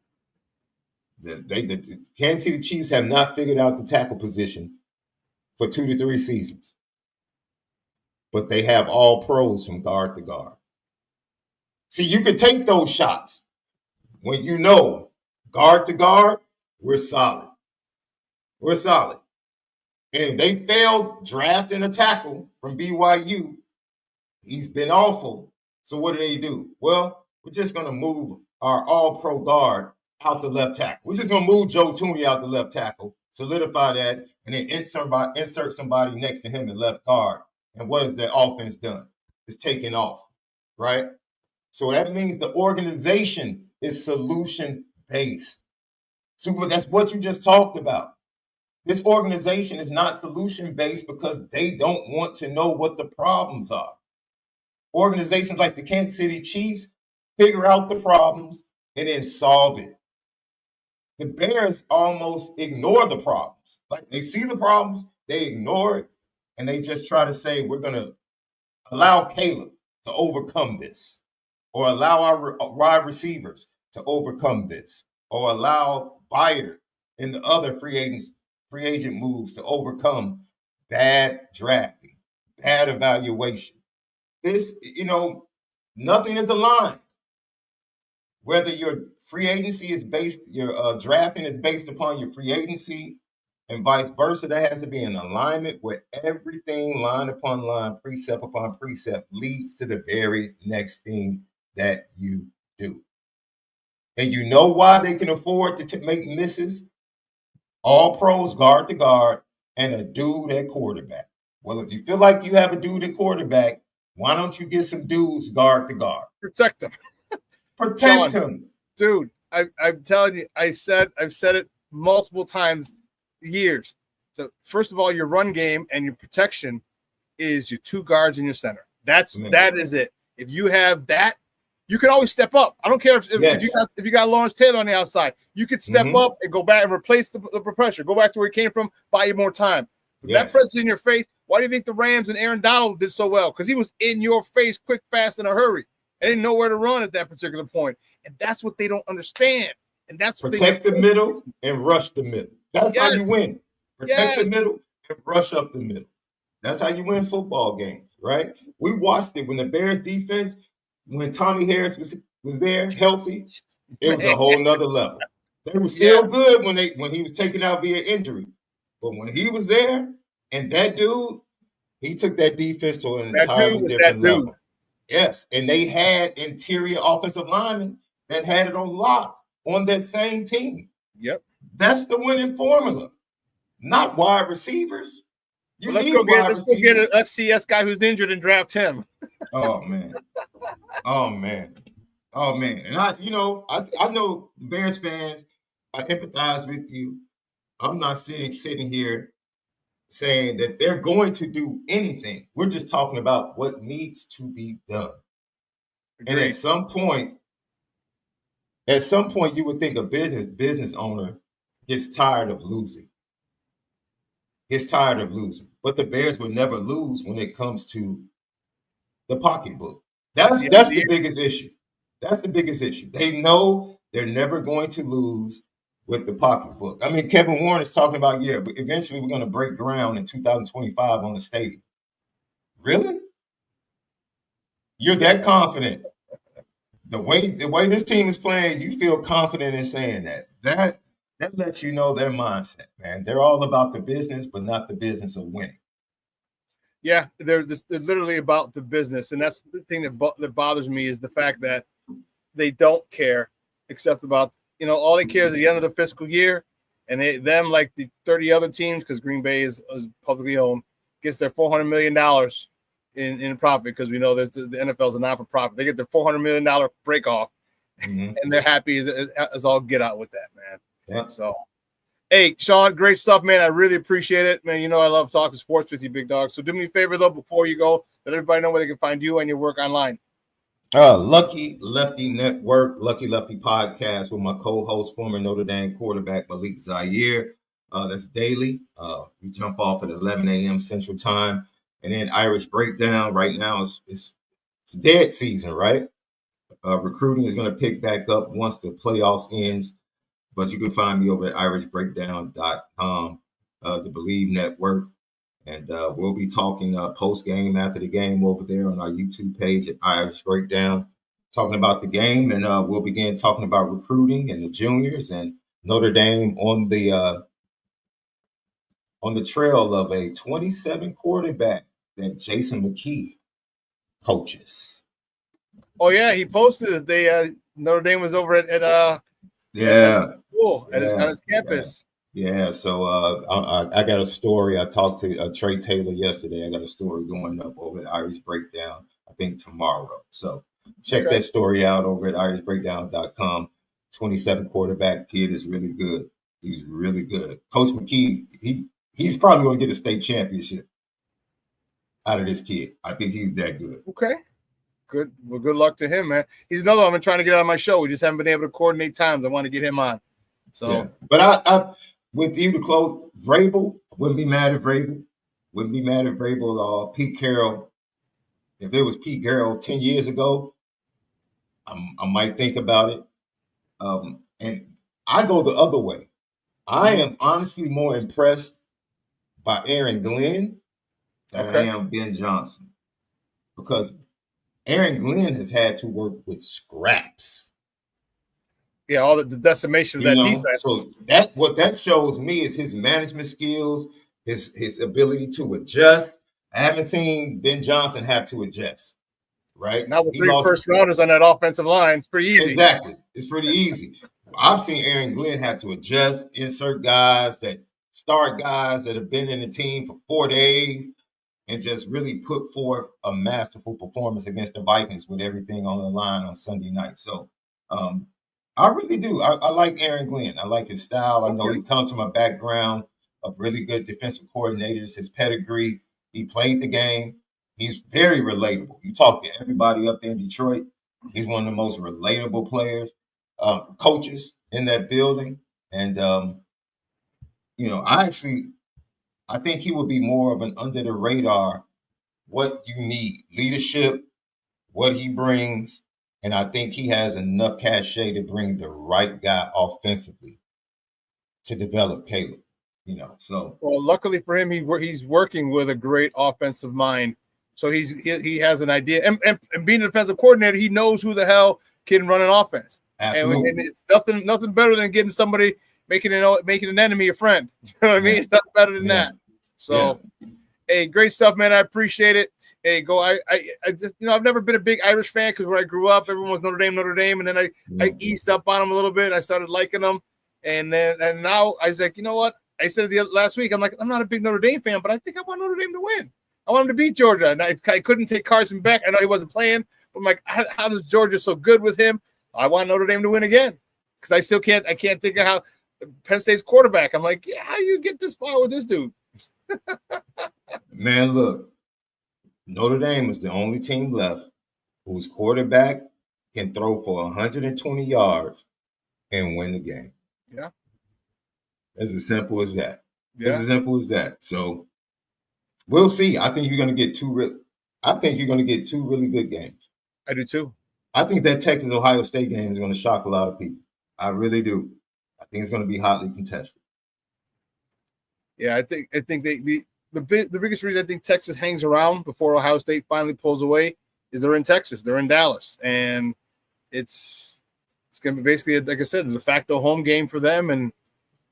The Kansas City Chiefs have not figured out the tackle position for 2 to 3 seasons. But they have all pros from guard to guard. See, you can take those shots when you know guard to guard, we're solid. We're solid. And they failed drafting a tackle from BYU. He's been awful. So what do? Well, we're just going to move our all-pro guard out the left tackle. We're just going to move Joe Tooney out the left tackle, solidify that, and then insert somebody next to him in left guard. And what has the offense done? It's taken off, right? So that means the organization is solution-based. Super, that's what you just talked about. This organization is not solution-based because they don't want to know what the problems are. Organizations like the Kansas City Chiefs figure out the problems and then solve it. The Bears almost ignore the problems. Like they see the problems, they ignore it, and they just try to say, we're going to allow Caleb to overcome this, or allow our wide receivers to overcome this, or allow Byard and the other free agent moves to overcome bad drafting, bad evaluation. This, nothing is aligned. Whether your free agency is based, your drafting is based upon your free agency and vice versa, there has to be an alignment where everything line upon line, precept upon precept leads to the very next thing that you do. And you know why they can afford to make misses? All pros guard to guard and a dude at quarterback. Well, if you feel like you have a dude at quarterback, why don't you get some dudes guard to guard? Protect them. Protect him. Dude, I'm telling you, I've said it multiple times, years. First of all, your run game and your protection is your two guards in your center. That is it. If you have that, you can always step up. I don't care if you got Lawrence Taylor on the outside. You could step up and go back and replace the pressure. Go back to where he came from, buy you more time. That presence in your face, why do you think the Rams and Aaron Donald did so well? Because he was in your face quick, fast, in a hurry. They didn't know where to run at that particular point. And that's what they don't understand. And that's what protect the middle and rush the middle. That's how you win. Protect the middle and rush up the middle. That's how you win football games, right? We watched it when the Bears defense, when Tommy Harris was there, healthy, it was a whole nother level. They were still good when he was taken out via injury. But when he was there, and that dude, he took that defense to an entirely different level. Yes, and they had interior offensive linemen that had it on lock on that same team. Yep. That's the winning formula, not wide receivers. Let's go get an FCS guy who's injured and draft him. Oh man. And I know Bears fans, I empathize with you. I'm not sitting here saying that they're going to do anything. We're just talking about what needs to be done. Agreed. And at some point, you would think a business owner gets tired of losing. But the Bears would never lose when it comes to the pocketbook. That's the biggest issue. That's the biggest issue. They know they're never going to lose with the pocketbook. I mean, Kevin Warren is talking about, but eventually we're going to break ground in 2025 on the stadium. Really? You're that confident? The way this team is playing, you feel confident in saying that. That lets you know their mindset, man. They're all about the business, but not the business of winning. Yeah, they're literally about the business, and that's the thing that bothers me is the fact that they don't care except about all they care is the end of the fiscal year, and them like the 30 other teams, because Green Bay is publicly owned, gets their $400 million in profit, because we know that the NFL is a not-for-profit. They get their $400 million break off, and they're happy as all get out with that, man. Yeah. So, hey, Shaun, great stuff, man. I really appreciate it, man. I love talking sports with you, big dog. So do me a favor, though, before you go, let everybody know where they can find you and your work online. Lucky Lefty Network, Lucky Lefty Podcast with my co-host, former Notre Dame quarterback Malik Zaire. That's daily. We jump off at 11 a.m. Central Time. And then Irish Breakdown. Right now, it's dead season, right? Recruiting is going to pick back up once the playoffs ends. But you can find me over at irishbreakdown.com, the Believe Network. And we'll be talking post-game after the game over there on our YouTube page at Irish Breakdown. talking about the game, and we'll begin talking about recruiting and the juniors and Notre Dame on the trail of a 27 quarterback that Jason McKee coaches. Oh yeah, he posted it. They Notre Dame was over at school, on his campus. Yeah, so I got a story. I talked to Trey Taylor yesterday. I got a story going up over at Irish Breakdown, I think tomorrow. So check that story out over at irishbreakdown.com. 27 quarterback kid is really good. He's really good. Coach McKee, he's probably going to get a state championship out of this kid. I think he's that good. Okay. Good. Well, good luck to him, man. He's another one I've been trying to get on my show. We just haven't been able to coordinate times. I want to get him on. So, yeah. But I with you to close, Vrabel, wouldn't be mad at Vrabel. Wouldn't be mad at Vrabel at all. Pete Carroll, if it was Pete Carroll 10 years ago, I might think about it. And I go the other way. I am honestly more impressed by Aaron Glenn than I am Ben Johnson, because Aaron Glenn has had to work with scraps. Yeah, all the decimation of that defense. So what that shows me is his management skills, his ability to adjust. I haven't seen Ben Johnson have to adjust, right? Now with 3 first rounders on that offensive line, it's pretty easy. Exactly. It's pretty easy. I've seen Aaron Glenn have to adjust, insert guys that have been in the team for 4 days, and just really put forth a masterful performance against the Vikings with everything on the line on Sunday night. So I really do. I like Aaron Glenn. I like his style. I know he comes from a background of really good defensive coordinators, his pedigree. He played the game. He's very relatable. You talk to everybody up there in Detroit, he's one of the most relatable players, coaches in that building. And, I think he would be more of an under the radar, what you need, leadership, what he brings. And I think he has enough cachet to bring the right guy offensively to develop Caleb, So, well, luckily for him, he's working with a great offensive mind. So he has an idea. And being a defensive coordinator, he knows who the hell can run an offense. Absolutely. And it's nothing better than getting somebody making an enemy a friend. You know what I mean? It's nothing better than that. So, hey, great stuff, man. I appreciate it. Hey, I just, I've never been a big Irish fan because where I grew up, everyone was Notre Dame. And then I eased up on them a little bit. I started liking them. And now I was like, you know what? I said last week, I'm like, I'm not a big Notre Dame fan, but I think I want Notre Dame to win. I want them to beat Georgia. And I couldn't take Carson back. I know he wasn't playing, but I'm like, how does Georgia so good with him? I want Notre Dame to win again because I can't think of how Penn State's quarterback. I'm like, how do you get this far with this dude? Man, look. Notre Dame is the only team left whose quarterback can throw for 120 yards and win the game. Yeah. It's as simple as that. Yeah. It's as simple as that. So we'll see. I think you're going to get two really good games. I do too. I think that Texas-Ohio State game is going to shock a lot of people. I really do. I think it's going to be hotly contested. Yeah, I think the biggest reason I think Texas hangs around before Ohio State finally pulls away is they're in Texas. They're in Dallas. And it's going to be basically, like I said, the de facto home game for them. And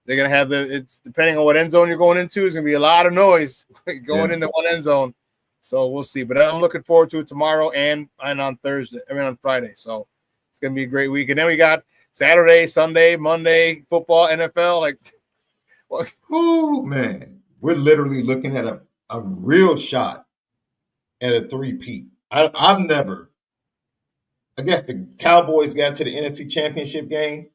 they're going to have it's depending on what end zone you're going into, it's going to be a lot of noise going into one end zone. So we'll see. But I'm looking forward to it tomorrow and on Friday. So it's going to be a great week. And then we got Saturday, Sunday, Monday, football, NFL. Oh, man. We're literally looking at a real shot at a three-peat. I guess the Cowboys got to the NFC Championship game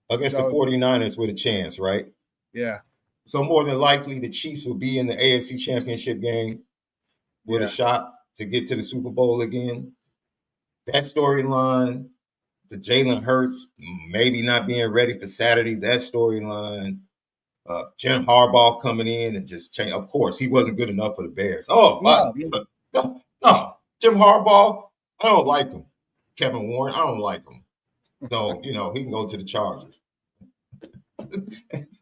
against the 49ers with a chance, right? Yeah. So more than likely the Chiefs will be in the AFC Championship game with a shot to get to the Super Bowl again. That storyline, the Jalen Hurts maybe not being ready for Saturday, that storyline. Jim Harbaugh coming in and just change. Of course, he wasn't good enough for the Bears. No. Jim Harbaugh, I don't like him. Kevin Warren, I don't like him. So, he can go to the Chargers.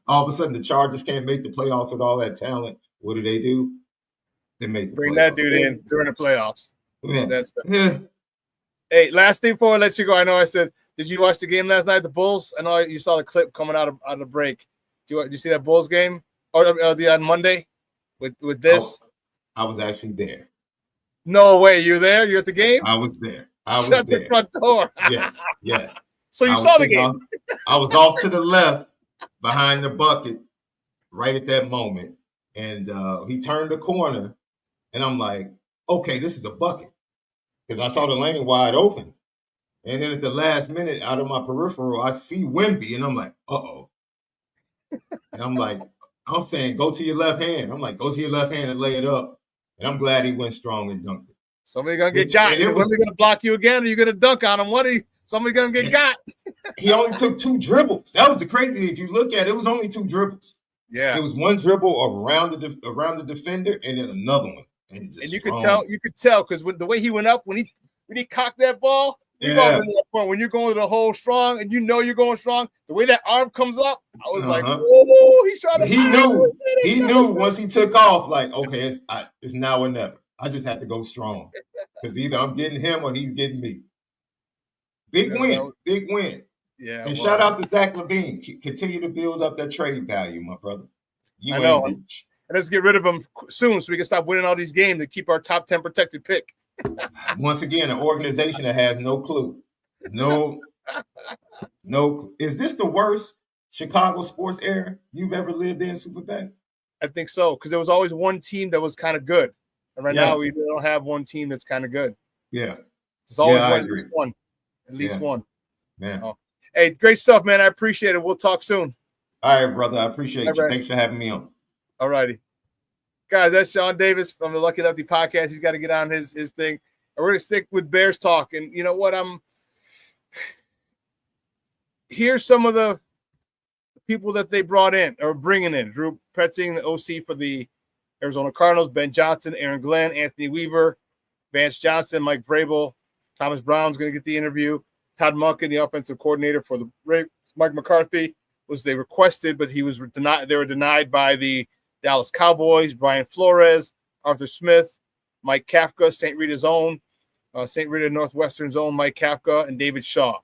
All of a sudden, the Chargers can't make the playoffs with all that talent. What do? They make the Bring playoffs. that dude in during the playoffs. Yeah. Hey, last thing before I let you go, I know I said, did you watch the game last night, the Bulls? I know you saw the clip coming out of the break. Did you see that Bulls game or on Monday with this? I was actually there. No way, you there? You're at the game? I was there. Shut the front door. Yes. So you saw the game. I was off to the left behind the bucket right at that moment. And he turned the corner, and I'm like, okay, this is a bucket. Because I saw the lane wide open. And then at the last minute, out of my peripheral, I see Wemby, and I'm like, uh-oh. And I'm saying, go to your left hand. I'm like, go to your left hand and lay it up. And I'm glad he went strong and dunked it. Somebody going to get got. Wemby going to block you again, or you going to dunk on him? Somebody going to get got. He only took 2 dribbles. That was the crazy thing. If you look at it, it was only 2 dribbles. Yeah. It was 1 dribble around the defender and then another one. And you could tell because the way he went up when he cocked that ball, when you're going to the hole strong and you know you're going strong, the way that arm comes up, I was like, oh, he's trying to. He knew once he took off, like, okay, it's now or never. I just have to go strong because either I'm getting him or he's getting me. Big win. Yeah. And shout out to Zach LaVine. Continue to build up that trade value, my brother. I know. And let's get rid of him soon so we can stop winning all these games and keep our top 10 protected pick. Once again, an organization that has no clue. No. Is this the worst Chicago sports era you've ever lived in, SuperBack? I think so, because there was always one team that was kind of good. And right now we don't have one team that's kind of good. Yeah. There's always one. At least one. Man. Oh. Hey, great stuff, man. I appreciate it. We'll talk soon. All right, brother. I appreciate you. Thanks for having me on. All righty. Guys, that's Shaun Davis from the Lucky Lefty podcast. He's got to get on his thing. And we're going to stick with Bears talk. And you know what? Here's some of the people that they brought in or bringing in. Drew Petzing, the OC for the Arizona Cardinals, Ben Johnson, Aaron Glenn, Anthony Weaver, Vance Johnson, Mike Vrabel, Thomas Brown's going to get the interview. Todd Monken, the offensive coordinator for the Ravens. Mike McCarthy they requested, but he was denied. They were denied by the Dallas Cowboys. Brian Flores, Arthur Smith, Mike Kafka, St. Rita's own, St. Rita Northwestern's own Mike Kafka, and David Shaw.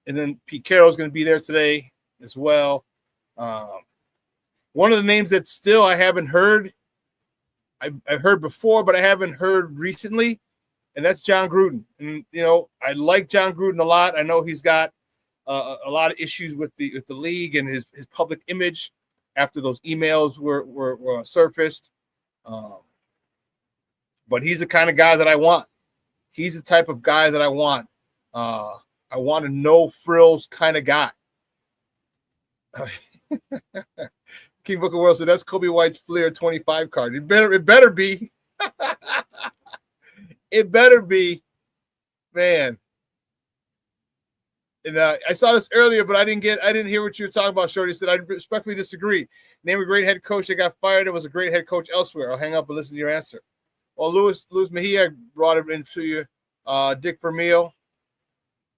And then Pete Carroll's going to be there today as well. One of the names that still I haven't heard, I've heard before, but I haven't heard recently, and that's John Gruden. And I like John Gruden a lot. I know he's got a lot of issues with the league and his public image after those emails were surfaced. But he's the kind of guy that I want. He's the type of guy that I want. I want a no frills kind of guy. King Book of World said that's Kobe White's Fleer 25 card. It better be. It better be, man. And I saw this earlier, but I didn't hear what you were talking about, Shorty. Said I respectfully disagree. Name a great head coach that got fired. It was a great head coach elsewhere. I'll hang up and listen to your answer. Well, Luis Mejia brought it into you. Dick Vermeil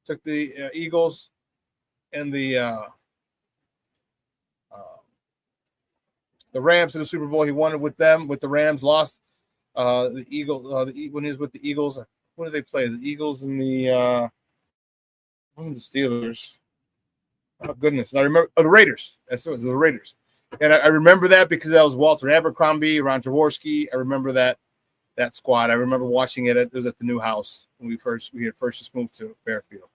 took the Eagles and the Rams to the Super Bowl. He won it with them. With the Rams, lost the Eagles. When he was with the Eagles, what did they play? The Eagles and the Steelers. Oh goodness! And I remember the Raiders. That's what the Raiders. And I remember that because that was Walter Abercrombie, Ron Jaworski. I remember that squad. I remember watching it. It was at the new house when we had first just moved to Fairfield.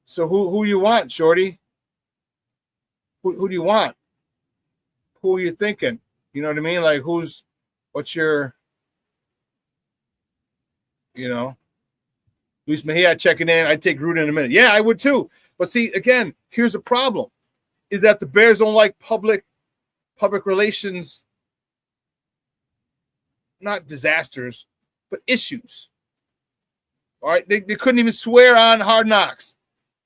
So who you want, Shorty? Who do you want? Who are you thinking? You know what I mean? Like what's your, Luis Mejia checking in. I'd take Gruden in a minute. Yeah, I would too. But see, again, here's the problem, is that the Bears don't like public relations, not disasters, but issues. All right, they couldn't even swear on Hard Knocks.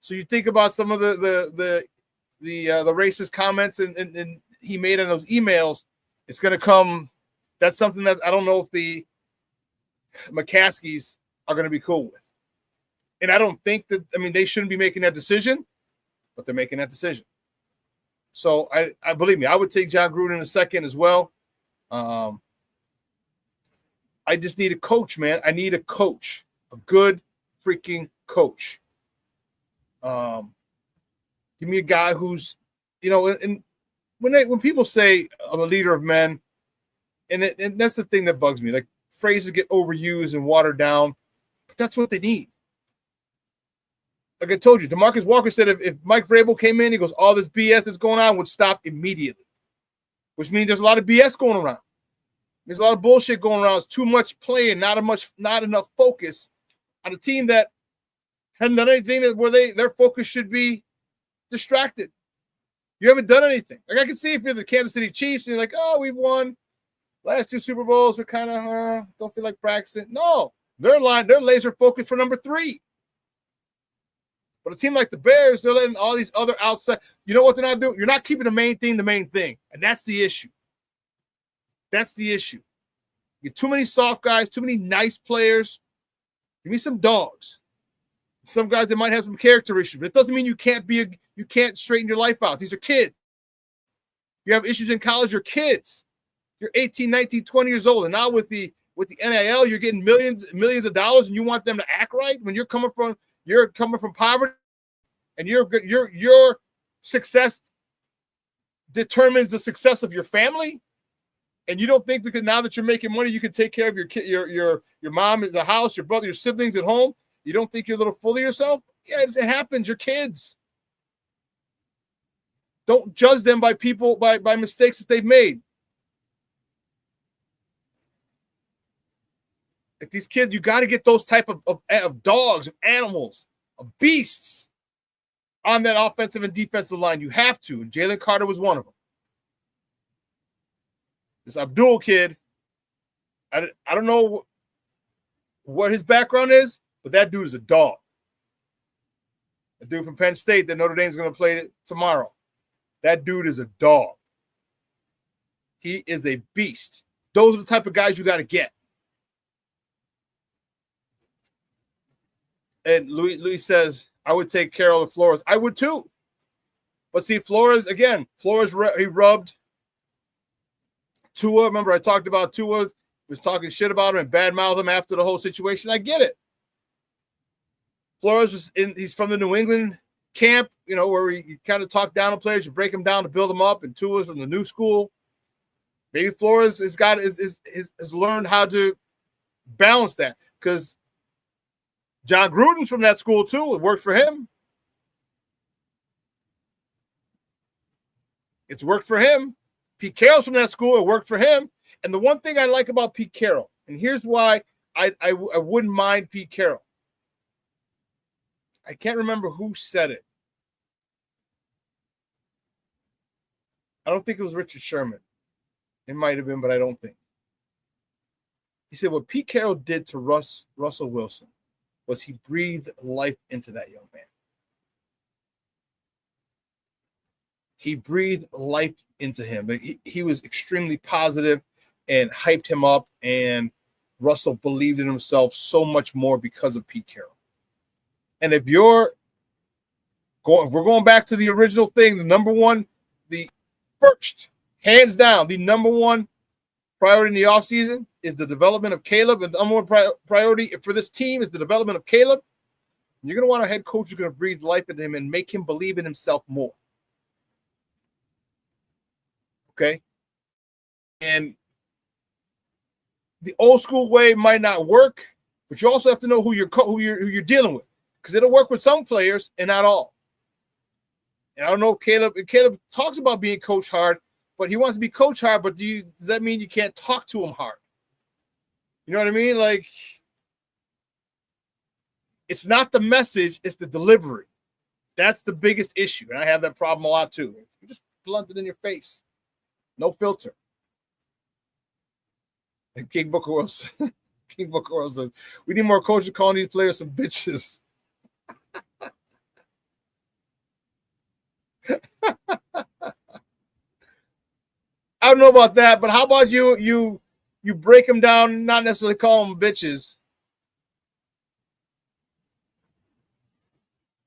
So you think about some of the racist comments and he made in those emails. It's going to come. That's something that I don't know if the McCaskies are going to be cool with. And I don't think that. I mean, they shouldn't be making that decision, but they're making that decision. So I believe me, I would take John Gruden in a second as well. I just need a coach, man. I need a coach, a good freaking coach. Give me a guy who's, and when people say I'm a leader of men, and that's the thing that bugs me. Like, phrases get overused and watered down, but that's what they need. Like I told you, DeMarcus Walker said if Mike Vrabel came in, he goes, all this BS that's going on would stop immediately, which means there's a lot of BS going around. There's a lot of bullshit going around. It's too much playing, not enough focus on a team that hadn't done anything where their focus should be distracted. You haven't done anything. Like, I can see if you're the Kansas City Chiefs and you're like, oh, we've won last 2 Super Bowls. We're kind of don't feel like practicing. No, they're laser focused for number 3. But a team like the Bears, they're letting all these other outside. You know what they're not doing? You're not keeping the main thing, and that's the issue. That's the issue. You get too many soft guys, too many nice players. Give me some dogs. Some guys that might have some character issues, but it doesn't mean you can't straighten your life out. These are kids. You have issues in college, you're kids. You're 18, 19, 20 years old, and now with the NIL, you're getting millions of dollars, and you want them to act right when you're coming from poverty, and your success determines the success of your family. And you don't think because now that you're making money, you can take care of your kid, your mom in the house, your brother, your siblings at home. You don't think you're a little full of yourself? Yeah, it happens. You're kids. Don't judge them by mistakes that they've made. Like these kids, you got to get those type of dogs, of animals, of beasts on that offensive and defensive line. You have to. And Jalen Carter was one of them. This Abdul kid, I don't know what his background is, but that dude is a dog. A dude from Penn State that Notre Dame's going to play tomorrow. That dude is a dog. He is a beast. Those are the type of guys you got to get. And Louis says, I would take Carroll or Flores. I would too. But see, Flores, he rubbed Tua. Remember, I talked about Tua, was talking shit about him and badmouthed him after the whole situation. I get it. Flores he's from the New England camp, where you kind of talk down to players, you break them down to build them up, and Tua's from the new school. Maybe Flores has learned how to balance that, because John Gruden's from that school too. It worked for him. It's worked for him. Pete Carroll's from that school. It worked for him. And the one thing I like about Pete Carroll, and here's why I wouldn't mind Pete Carroll. I can't remember who said it. I don't think it was Richard Sherman. It might have been, but I don't think. He said what Pete Carroll did to Russell Wilson was he breathed life into that young man. He breathed life into him. He was extremely positive and hyped him up, and Russell believed in himself so much more because of Pete Carroll. And if we're going back to the original thing, the first, hands down, the number one priority in the offseason is the development of Caleb, and the number one priority for this team is the development of Caleb. You're going to want a head coach who's going to breathe life into him and make him believe in himself more. Okay? And the old school way might not work, but you also have to know who you're dealing with, because it'll work with some players and not all. And I don't know, Caleb talks about being coach hard, but he wants to be coach hard, but does that mean you can't talk to him hard? You know what I mean? Like, it's not the message, it's the delivery. That's the biggest issue. And I have that problem a lot too. You just blunt it in your face. No filter. And King Booker Wilson said, we need more coaches calling these players some bitches. I don't know about that, but how about you break them down, not necessarily call them bitches.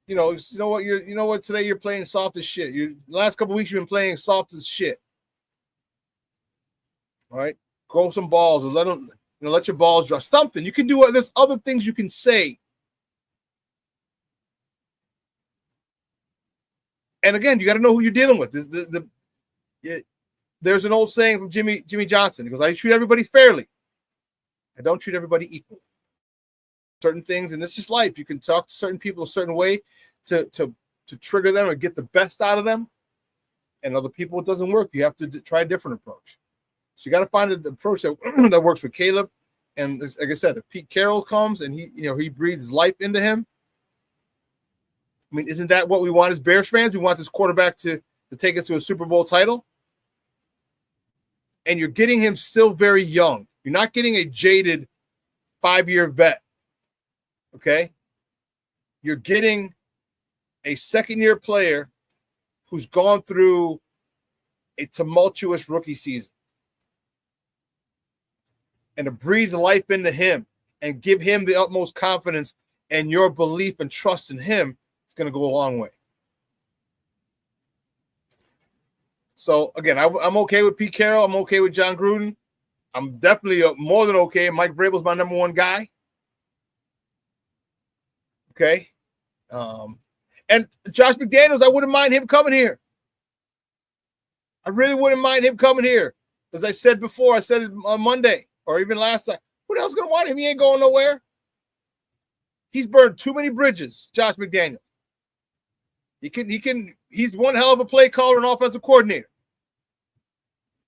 You know what? Today you're playing soft as shit. The last couple of weeks you've been playing soft as shit. All right, grow some balls and let them let your balls drop. Something. You can do it. There's other things you can say. And again, you got to know who you're dealing with. There's an old saying from Jimmy Johnson. He goes, I treat everybody fairly. I don't treat everybody equally. Certain things, and it's just life. You can talk to certain people a certain way to trigger them or get the best out of them. And other people, it doesn't work. You have to try a different approach. So you got to find an approach that works with Caleb. And like I said, if Pete Carroll comes and he breathes life into him, I mean, isn't that what we want as Bears fans? We want this quarterback to take us to a Super Bowl title. And you're getting him still very young. You're not getting a jaded 5-year vet. Okay? You're getting a second-year player who's gone through a tumultuous rookie season. And to breathe life into him and give him the utmost confidence and your belief and trust in him, it's going to go a long way. So, again, I'm okay with Pete Carroll. I'm okay with John Gruden. I'm definitely more than okay. Mike Vrabel's my number one guy. Okay. And Josh McDaniels, I wouldn't mind him coming here. I really wouldn't mind him coming here. As I said before, I said it on Monday or even last time. Who the hell's going to want him? He ain't going nowhere. He's burned too many bridges, Josh McDaniels. He's one hell of a play caller and offensive coordinator.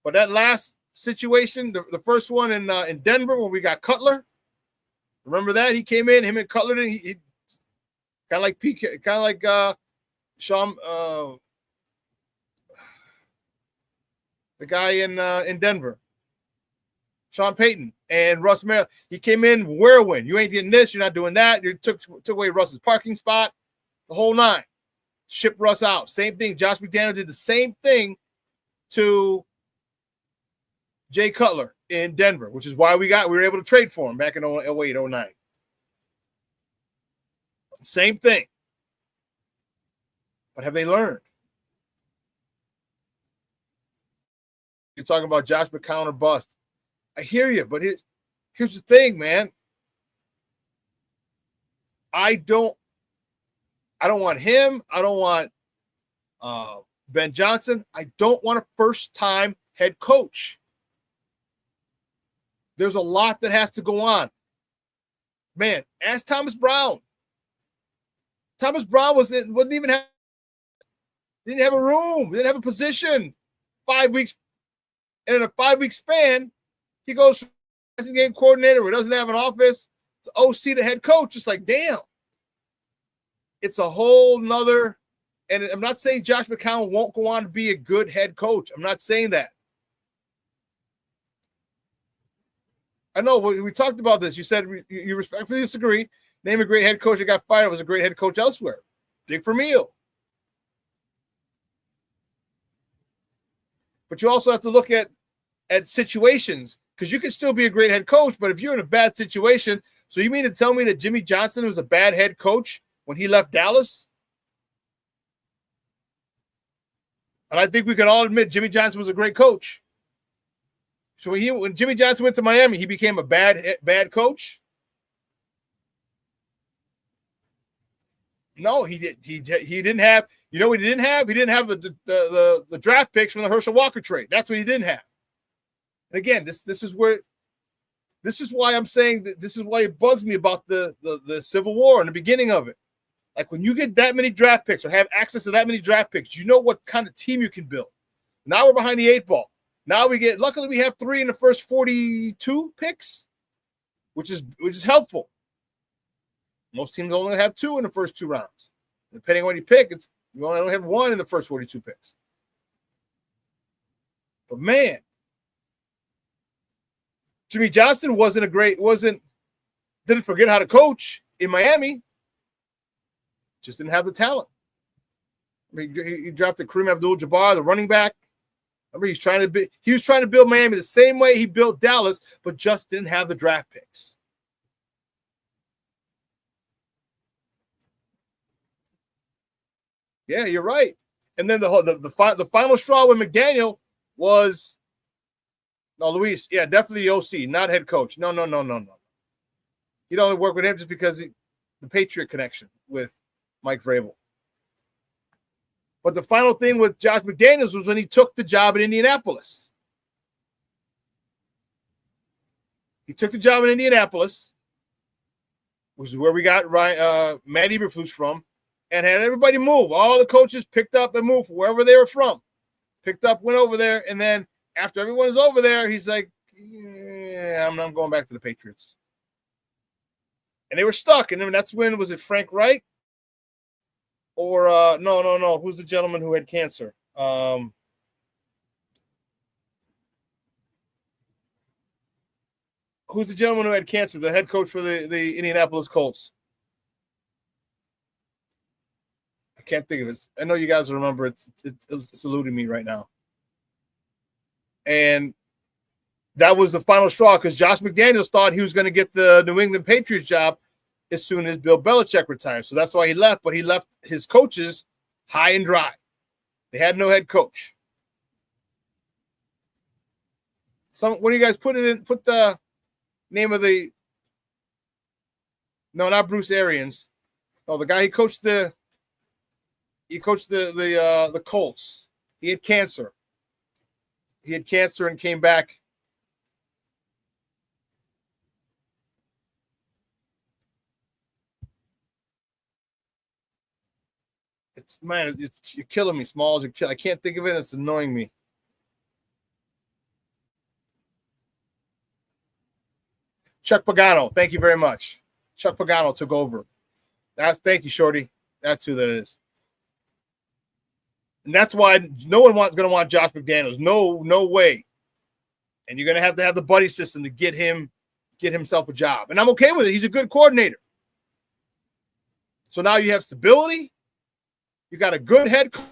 But that last situation, the first one in Denver when we got Cutler, remember that? He came in, him and Cutler, he kind of like Shaun, the guy in Denver, Sean Payton and Russ Merrill. He came in, whirlwind. You ain't getting this, you're not doing that. You took away Russ's parking spot, the whole nine. Ship Russ out. Same thing. Josh McDaniels did the same thing to Jay Cutler in Denver, which is why we were able to trade for him back in 08, 09. Same thing. But have they learned? You're talking about Josh McCown or bust. I hear you, but here's the thing, man. I don't want him. I don't want Ben Johnson. I don't want a first-time head coach. There's a lot that has to go on. Man, ask Thomas Brown. Thomas Brown didn't have a room, didn't have a position. 5 weeks, and in a 5-week span, he goes from passing game coordinator where he doesn't have an office to OC to head coach. It's like, damn. It's a whole nother, and I'm not saying Josh McCown won't go on to be a good head coach. I'm not saying that. I know we talked about this. You said you respectfully disagree. Name a great head coach that got fired was a great head coach elsewhere. Dick Vermeil. But you also have to look at situations, because you can still be a great head coach, but if you're in a bad situation, so you mean to tell me that Jimmy Johnson was a bad head coach when he left Dallas? And I think we can all admit Jimmy Johnson was a great coach. So when Jimmy Johnson went to Miami, he became a bad coach? No, he didn't have. You know what he didn't have? He didn't have the draft picks from the Herschel Walker trade. That's what he didn't have. And again, this is why I'm saying that this is why it bugs me about the Civil War and the beginning of it. Like when you get that many draft picks or have access to that many draft picks, you know what kind of team you can build. Now we're behind the 8 ball. Now luckily we have 3 in the first 42 picks, which is helpful. Most teams only have 2 in the first 2 rounds. Depending on what you pick, you only have 1 in the first 42 picks. But man, Jimmy Johnson didn't forget how to coach in Miami. Just didn't have the talent. I mean, he drafted Kareem Abdul-Jabbar, the running back. Remember, he was trying to build Miami the same way he built Dallas, but just didn't have the draft picks. Yeah, you're right. And then the final straw with McDaniel was No, Luis. Yeah, definitely the OC, not head coach. No. He'd only work with him just because the Patriot connection with Mike Vrabel. But the final thing with Josh McDaniels was when he took the job in Indianapolis. He took the job in Indianapolis, which is where we got Matt Eberflus from, and had everybody move. All the coaches picked up and moved wherever they were from. Picked up, went over there, and then after everyone is over there, he's like, yeah, I'm going back to the Patriots. And they were stuck. And then that's when, was it Frank Reich? Or, no. Who's the gentleman who had cancer? Who's the gentleman who had cancer? The head coach for the Indianapolis Colts. I can't think of it. I know you guys remember it. It's eluding me right now. And that was the final straw because Josh McDaniels thought he was going to get the New England Patriots job as soon as Bill Belichick retired. So that's why he left, but he left his coaches high and dry. They had no head coach. When you guys put the name of the – no, not Bruce Arians. No, the guy he coached the Colts. He had cancer. He had cancer and came back. You're killing me, Smalls. I can't think of it. It's annoying me. Chuck Pagano. Thank you very much. Chuck Pagano took over. Thank you, Shorty. That's who that is. And that's why no one going to want Josh McDaniels. No way. And you're going to have the buddy system to get himself a job. And I'm okay with it. He's a good coordinator. So now you have stability. You got a good head coach.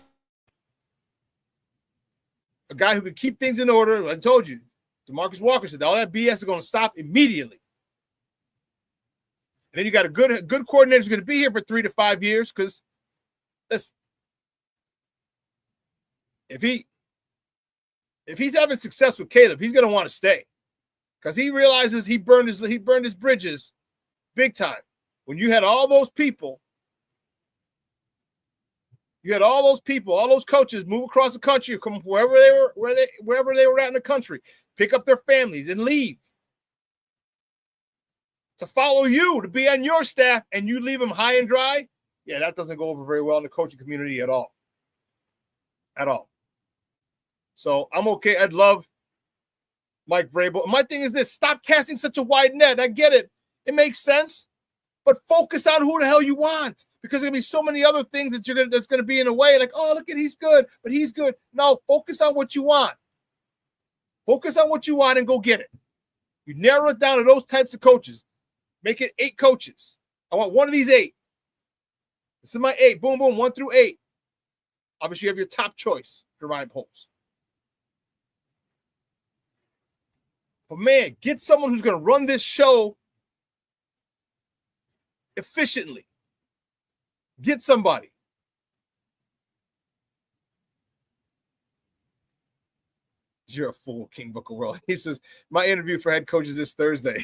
A guy who can keep things in order. I told you. DeMarcus Walker said all that BS is going to stop immediately. And then you got a good coordinator who's going to be here for 3 to 5 years because if he's having success with Caleb, he's going to want to stay because he realizes he burned his bridges big time. When you had all those people, all those coaches move across the country, come wherever they were at in the country, pick up their families and leave to follow you, to be on your staff, and you leave them high and dry. Yeah, that doesn't go over very well in the coaching community at all. At all. So I'm okay. I'd love Mike Vrabel. My thing is this: stop casting such a wide net. I get it; it makes sense, but focus on who the hell you want. Because there's gonna be so many other things that's gonna be in the way. Like, oh, look at he's good, but he's good. No, focus on what you want. Focus on what you want and go get it. You narrow it down to those types of coaches. Make it 8 coaches. I want one of these 8. This is my 8. Boom, boom, 1 through 8. Obviously, you have your top choice for Ryan Poles. But man, get someone who's going to run this show efficiently. Get somebody. You're a fool, King Booker World. He says, my interview for head coach is this Thursday.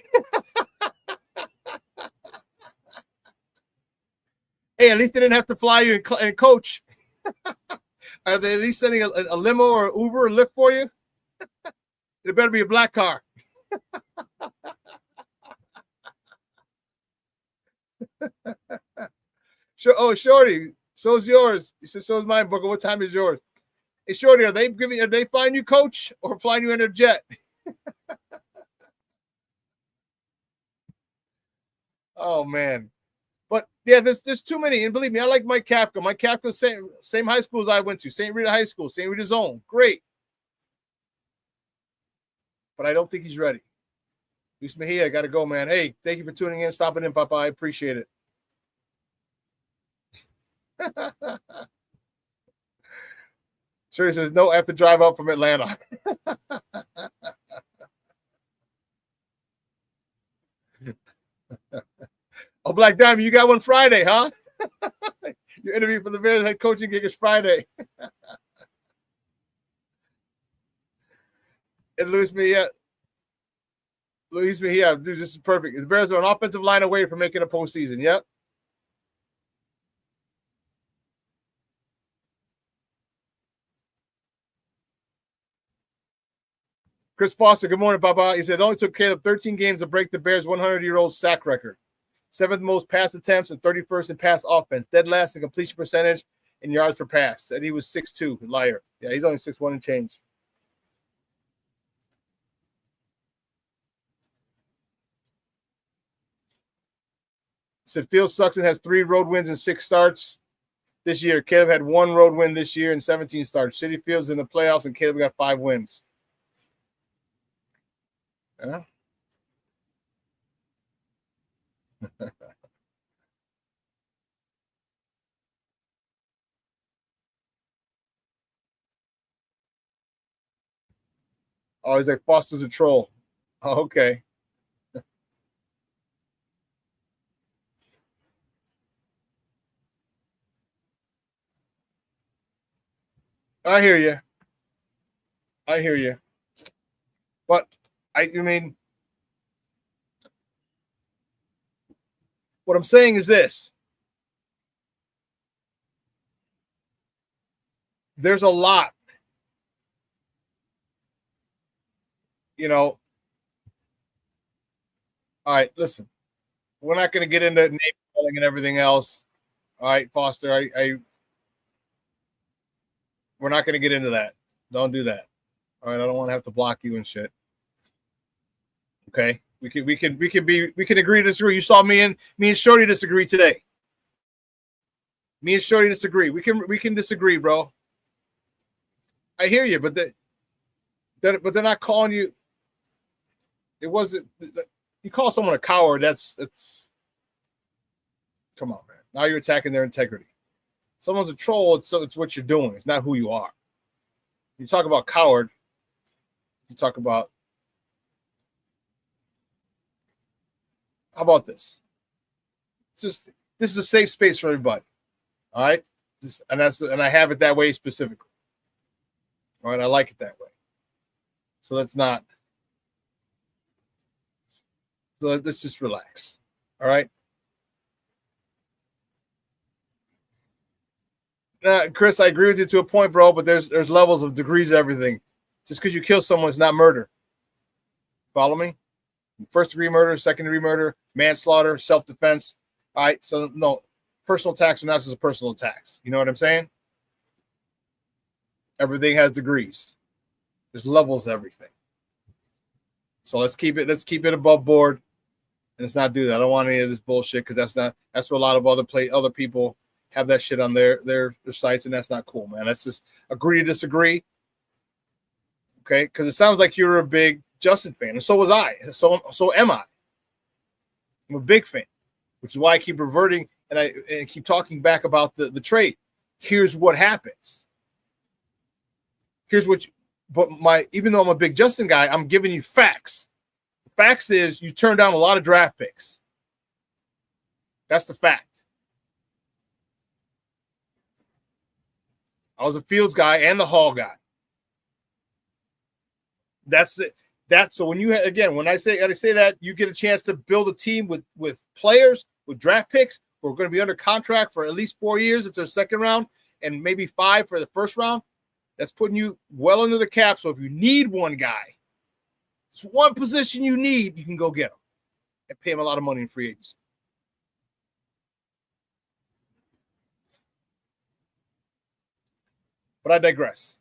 Hey, at least they didn't have to fly you and coach. Are they at least sending a limo or Uber or Lyft for you? It better be a black car. Sure. Oh, Shorty. So's yours. He said, so's mine, Booker. What time is yours? Hey, Shorty, are they flying you coach or flying you in a jet? Oh man. But yeah, there's too many. And believe me, I like Mike Kafka. Mike Kafka, same high school as I went to, St. Rita High School, St. Rita's own. Great. But I don't think he's ready. Luis Mejia, I got to go, man. Hey, thank you for tuning in, stopping in, Papa. I appreciate it. Sure, he says, no, I have to drive up from Atlanta. Oh, Black Diamond, you got one Friday, huh? Your interview for the Bears head coaching gig is Friday. And Luis Mejia, dude, this is perfect. The Bears are an offensive line away from making a postseason. Yep. Chris Foster, good morning, Baba. He said it only took Caleb 13 games to break the Bears' 100-year-old sack record. 7th most pass attempts and 31st in pass offense. Dead last in completion percentage and yards per pass. Said he was 6'2". Liar. Yeah, he's only 6'1" and change. Said Fields sucks and has 3 road wins and 6 starts this year. Caleb had 1 road win this year and 17 starts. City Fields in the playoffs and Caleb got 5 wins. Yeah. Oh, he's like Foster's a troll. Oh, okay. I hear you. But I mean, what I'm saying is this. There's a lot. All right, listen. We're not going to get into name calling and everything else. All right, Foster, we're not going to get into that. Don't do that. All right, I don't want to have to block you and shit. Okay? We can agree to disagree. You saw me and Shorty disagree today. Me and Shorty disagree. We can disagree, bro. I hear you, but they're not calling you. It wasn't. You call someone a coward. That's. Come on, man. Now you're attacking their integrity. Someone's a troll. It's what you're doing. It's not who you are. You talk about coward. You talk about. How about this? This is a safe space for everybody. All right, and I have it that way specifically. All right, I like it that way. So let's just relax. All right. Chris, I agree with you to a point, bro, but there's levels of degrees of everything. Just because you kill someone is not murder. Follow me? First degree murder, second degree murder, manslaughter, self-defense. All right. So no, personal attacks are not just a personal attacks. You know what I'm saying? Everything has degrees. There's levels to everything. So let's keep it above board, and let's not do that. I don't want any of this bullshit because that's what a lot of other people have that shit on their sites, and that's not cool, man. Let's just agree to disagree. Okay, because it sounds like you're a big Justin fan, and so was I. So am I. I'm a big fan, which is why I keep reverting and I keep talking back about the trade. Here's what happens. Even though I'm a big Justin guy, I'm giving you facts. The facts is you turned down a lot of draft picks. That's the fact. I was a Fields guy and the Hall guy. That's it. So when when I say that, you get a chance to build a team with players, with draft picks who are going to be under contract for at least 4 years. It's their second round and maybe 5 for the first round. That's putting you well under the cap. So if you need one guy, it's one position you need, you can go get him and pay him a lot of money in free agency. But I digress.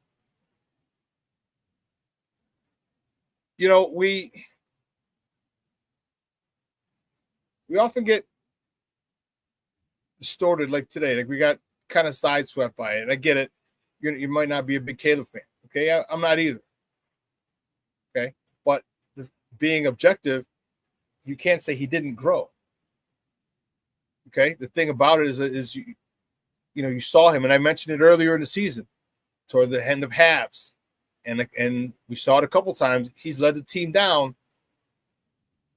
We often get distorted like today. Like we got kind of sideswept by it. I get it. You might not be a big Caleb fan. Okay, I'm not either. Okay, but being objective, you can't say he didn't grow. Okay, the thing about it is you saw him, and I mentioned it earlier in the season, toward the end of halves, and we saw it a couple times. He's led the team down.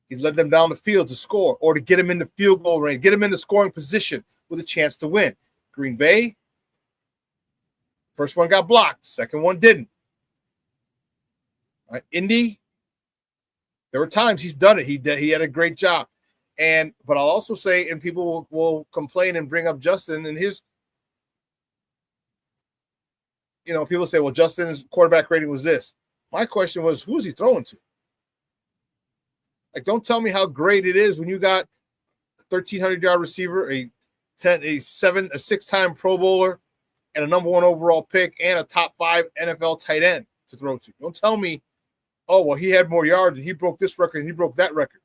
He's led them down the field to score or to get him in the field goal range, get him in the scoring position with a chance to win. Green Bay. First one got blocked. Second one didn't. Right? Indy, there were times he's done it. He had a great job. But I'll also say, and people will complain and bring up Justin and his, people say, well, Justin's quarterback rating was this. My question was, who's he throwing to? Like, don't tell me how great it is when you got a 1,300-yard receiver, a 6-time Pro Bowler, and a number 1 overall pick, and a top 5 NFL tight end to throw to. Don't tell me, oh, well, he had more yards and he broke this record and he broke that record.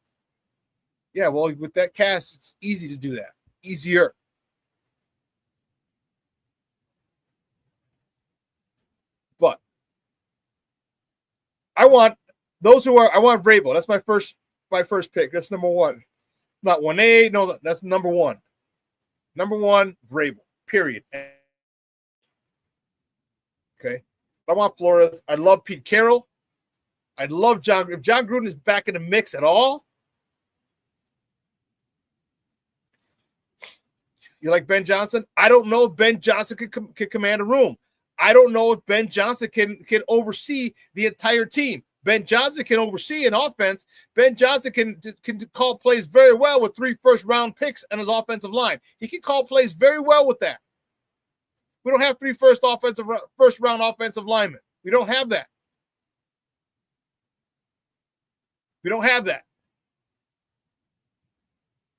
Yeah, well, with that cast, it's easy to do that. Easier. But I want Vrabel. That's my first pick. That's number 1. Not 1A. No, that's number 1. Number 1, Vrabel. Period. Okay. I want Flores. I love Pete Carroll. I love John. If John Gruden is back in the mix at all, you like Ben Johnson? I don't know if Ben Johnson can command a room. I don't know if Ben Johnson can oversee the entire team. Ben Johnson can oversee an offense. Ben Johnson can call plays very well with 3 first-round picks and his offensive line. He can call plays very well with that. We don't have 3 first-round offensive linemen. We don't have that. We don't have that.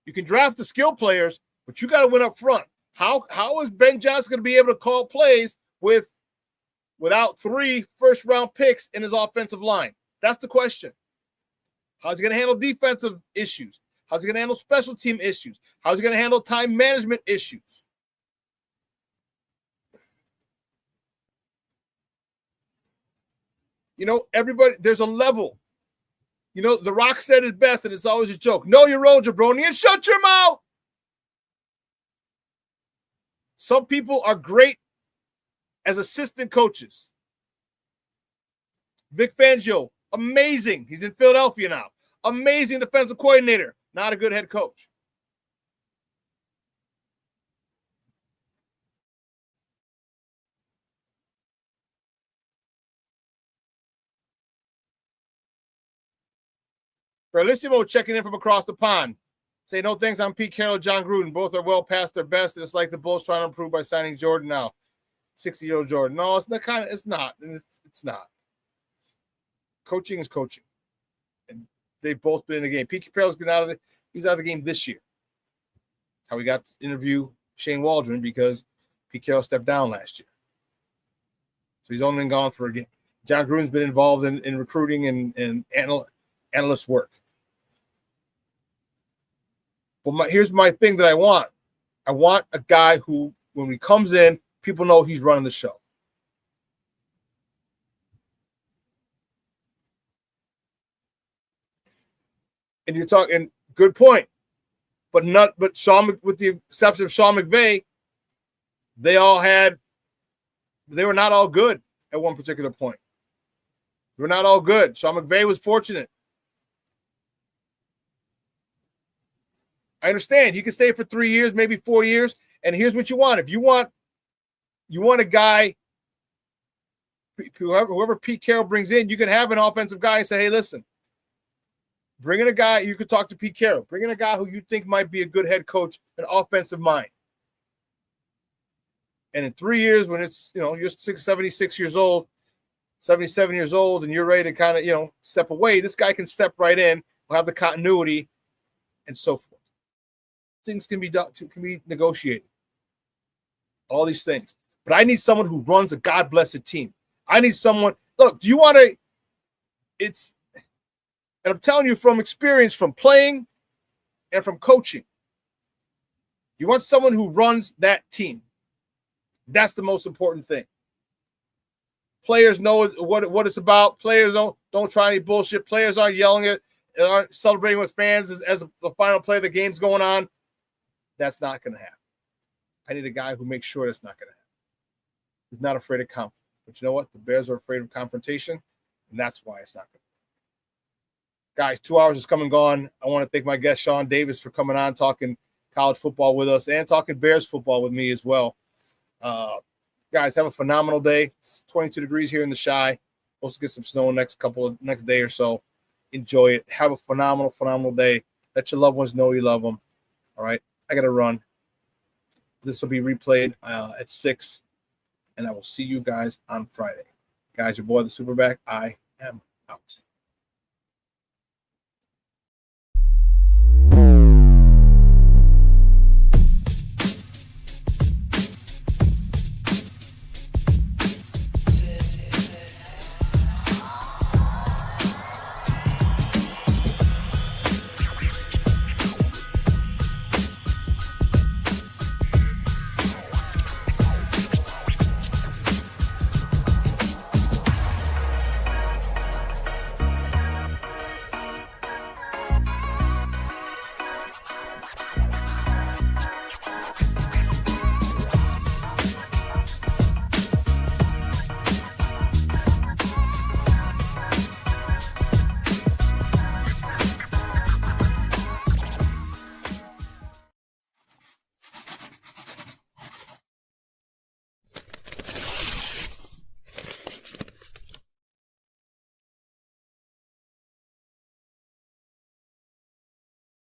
You can draft the skill players, but you got to win up front. How is Ben Johnson going to be able to call plays without 3 first-round picks in his offensive line? That's the question. How's he going to handle defensive issues? How's he going to handle special team issues? How's he going to handle time management issues? Everybody, there's a level. The Rock said it best, and it's always a joke. Know your role, jabroni, and shut your mouth. Some people are great as assistant coaches. Vic Fangio, amazing. He's in Philadelphia now. Amazing defensive coordinator. Not a good head coach. Bellissimo checking in from across the pond. Say no thanks, I'm Pete Carroll, John Gruden. Both are well past their best. It's like the Bulls trying to improve by signing Jordan now. 60-year-old Jordan. No, it's not. It's not. Coaching is coaching. And they've both been in the game. Pete Carroll's he's out of the game this year. How we got to interview Shane Waldron because Pete Carroll stepped down last year. So he's only been gone for a game. John Gruden's been involved in recruiting and analyst work. Well, here's my thing that I want. I want a guy who, when he comes in, people know he's running the show. And you're talking, good point. But Shaun, with the exception of Sean McVay, they were not all good at one particular point. They were not all good. Sean McVay was fortunate. I understand. You can stay for 3 years, maybe 4 years. And here's what you want. If you want a guy, whoever Pete Carroll brings in, you can have an offensive guy and say, hey, listen, bring in a guy, you could talk to Pete Carroll. Bring in a guy who you think might be a good head coach, an offensive mind. And in 3 years, when it's, you're 76 years old, 77 years old, and you're ready to kind of, step away, this guy can step right in, will have the continuity, and so forth. Things can be done, can be negotiated. All these things. But I need someone who runs a God-blessed team. I need someone, look, do you want to, and I'm telling you from experience, from playing and from coaching, you want someone who runs that team. That's the most important thing. Players know what it's about. Players don't try any bullshit. Players aren't yelling it, aren't celebrating with fans as the final play of the game's going on. That's not going to happen. I need a guy who makes sure that's not going to happen. He's not afraid of conflict. But you know what? The Bears are afraid of confrontation, and that's why it's not going to happen. Guys, 2 hours is come and gone. I want to thank my guest, Shaun Davis, for coming on, talking college football with us and talking Bears football with me as well. Guys, have a phenomenal day. It's 22 degrees here in the Chi. Supposed to get some snow next day or so. Enjoy it. Have a phenomenal day. Let your loved ones know you love them. All right. I got to run. This will be replayed at 6, and I will see you guys on Friday. Guys, your boy, the SuperBack. I am out.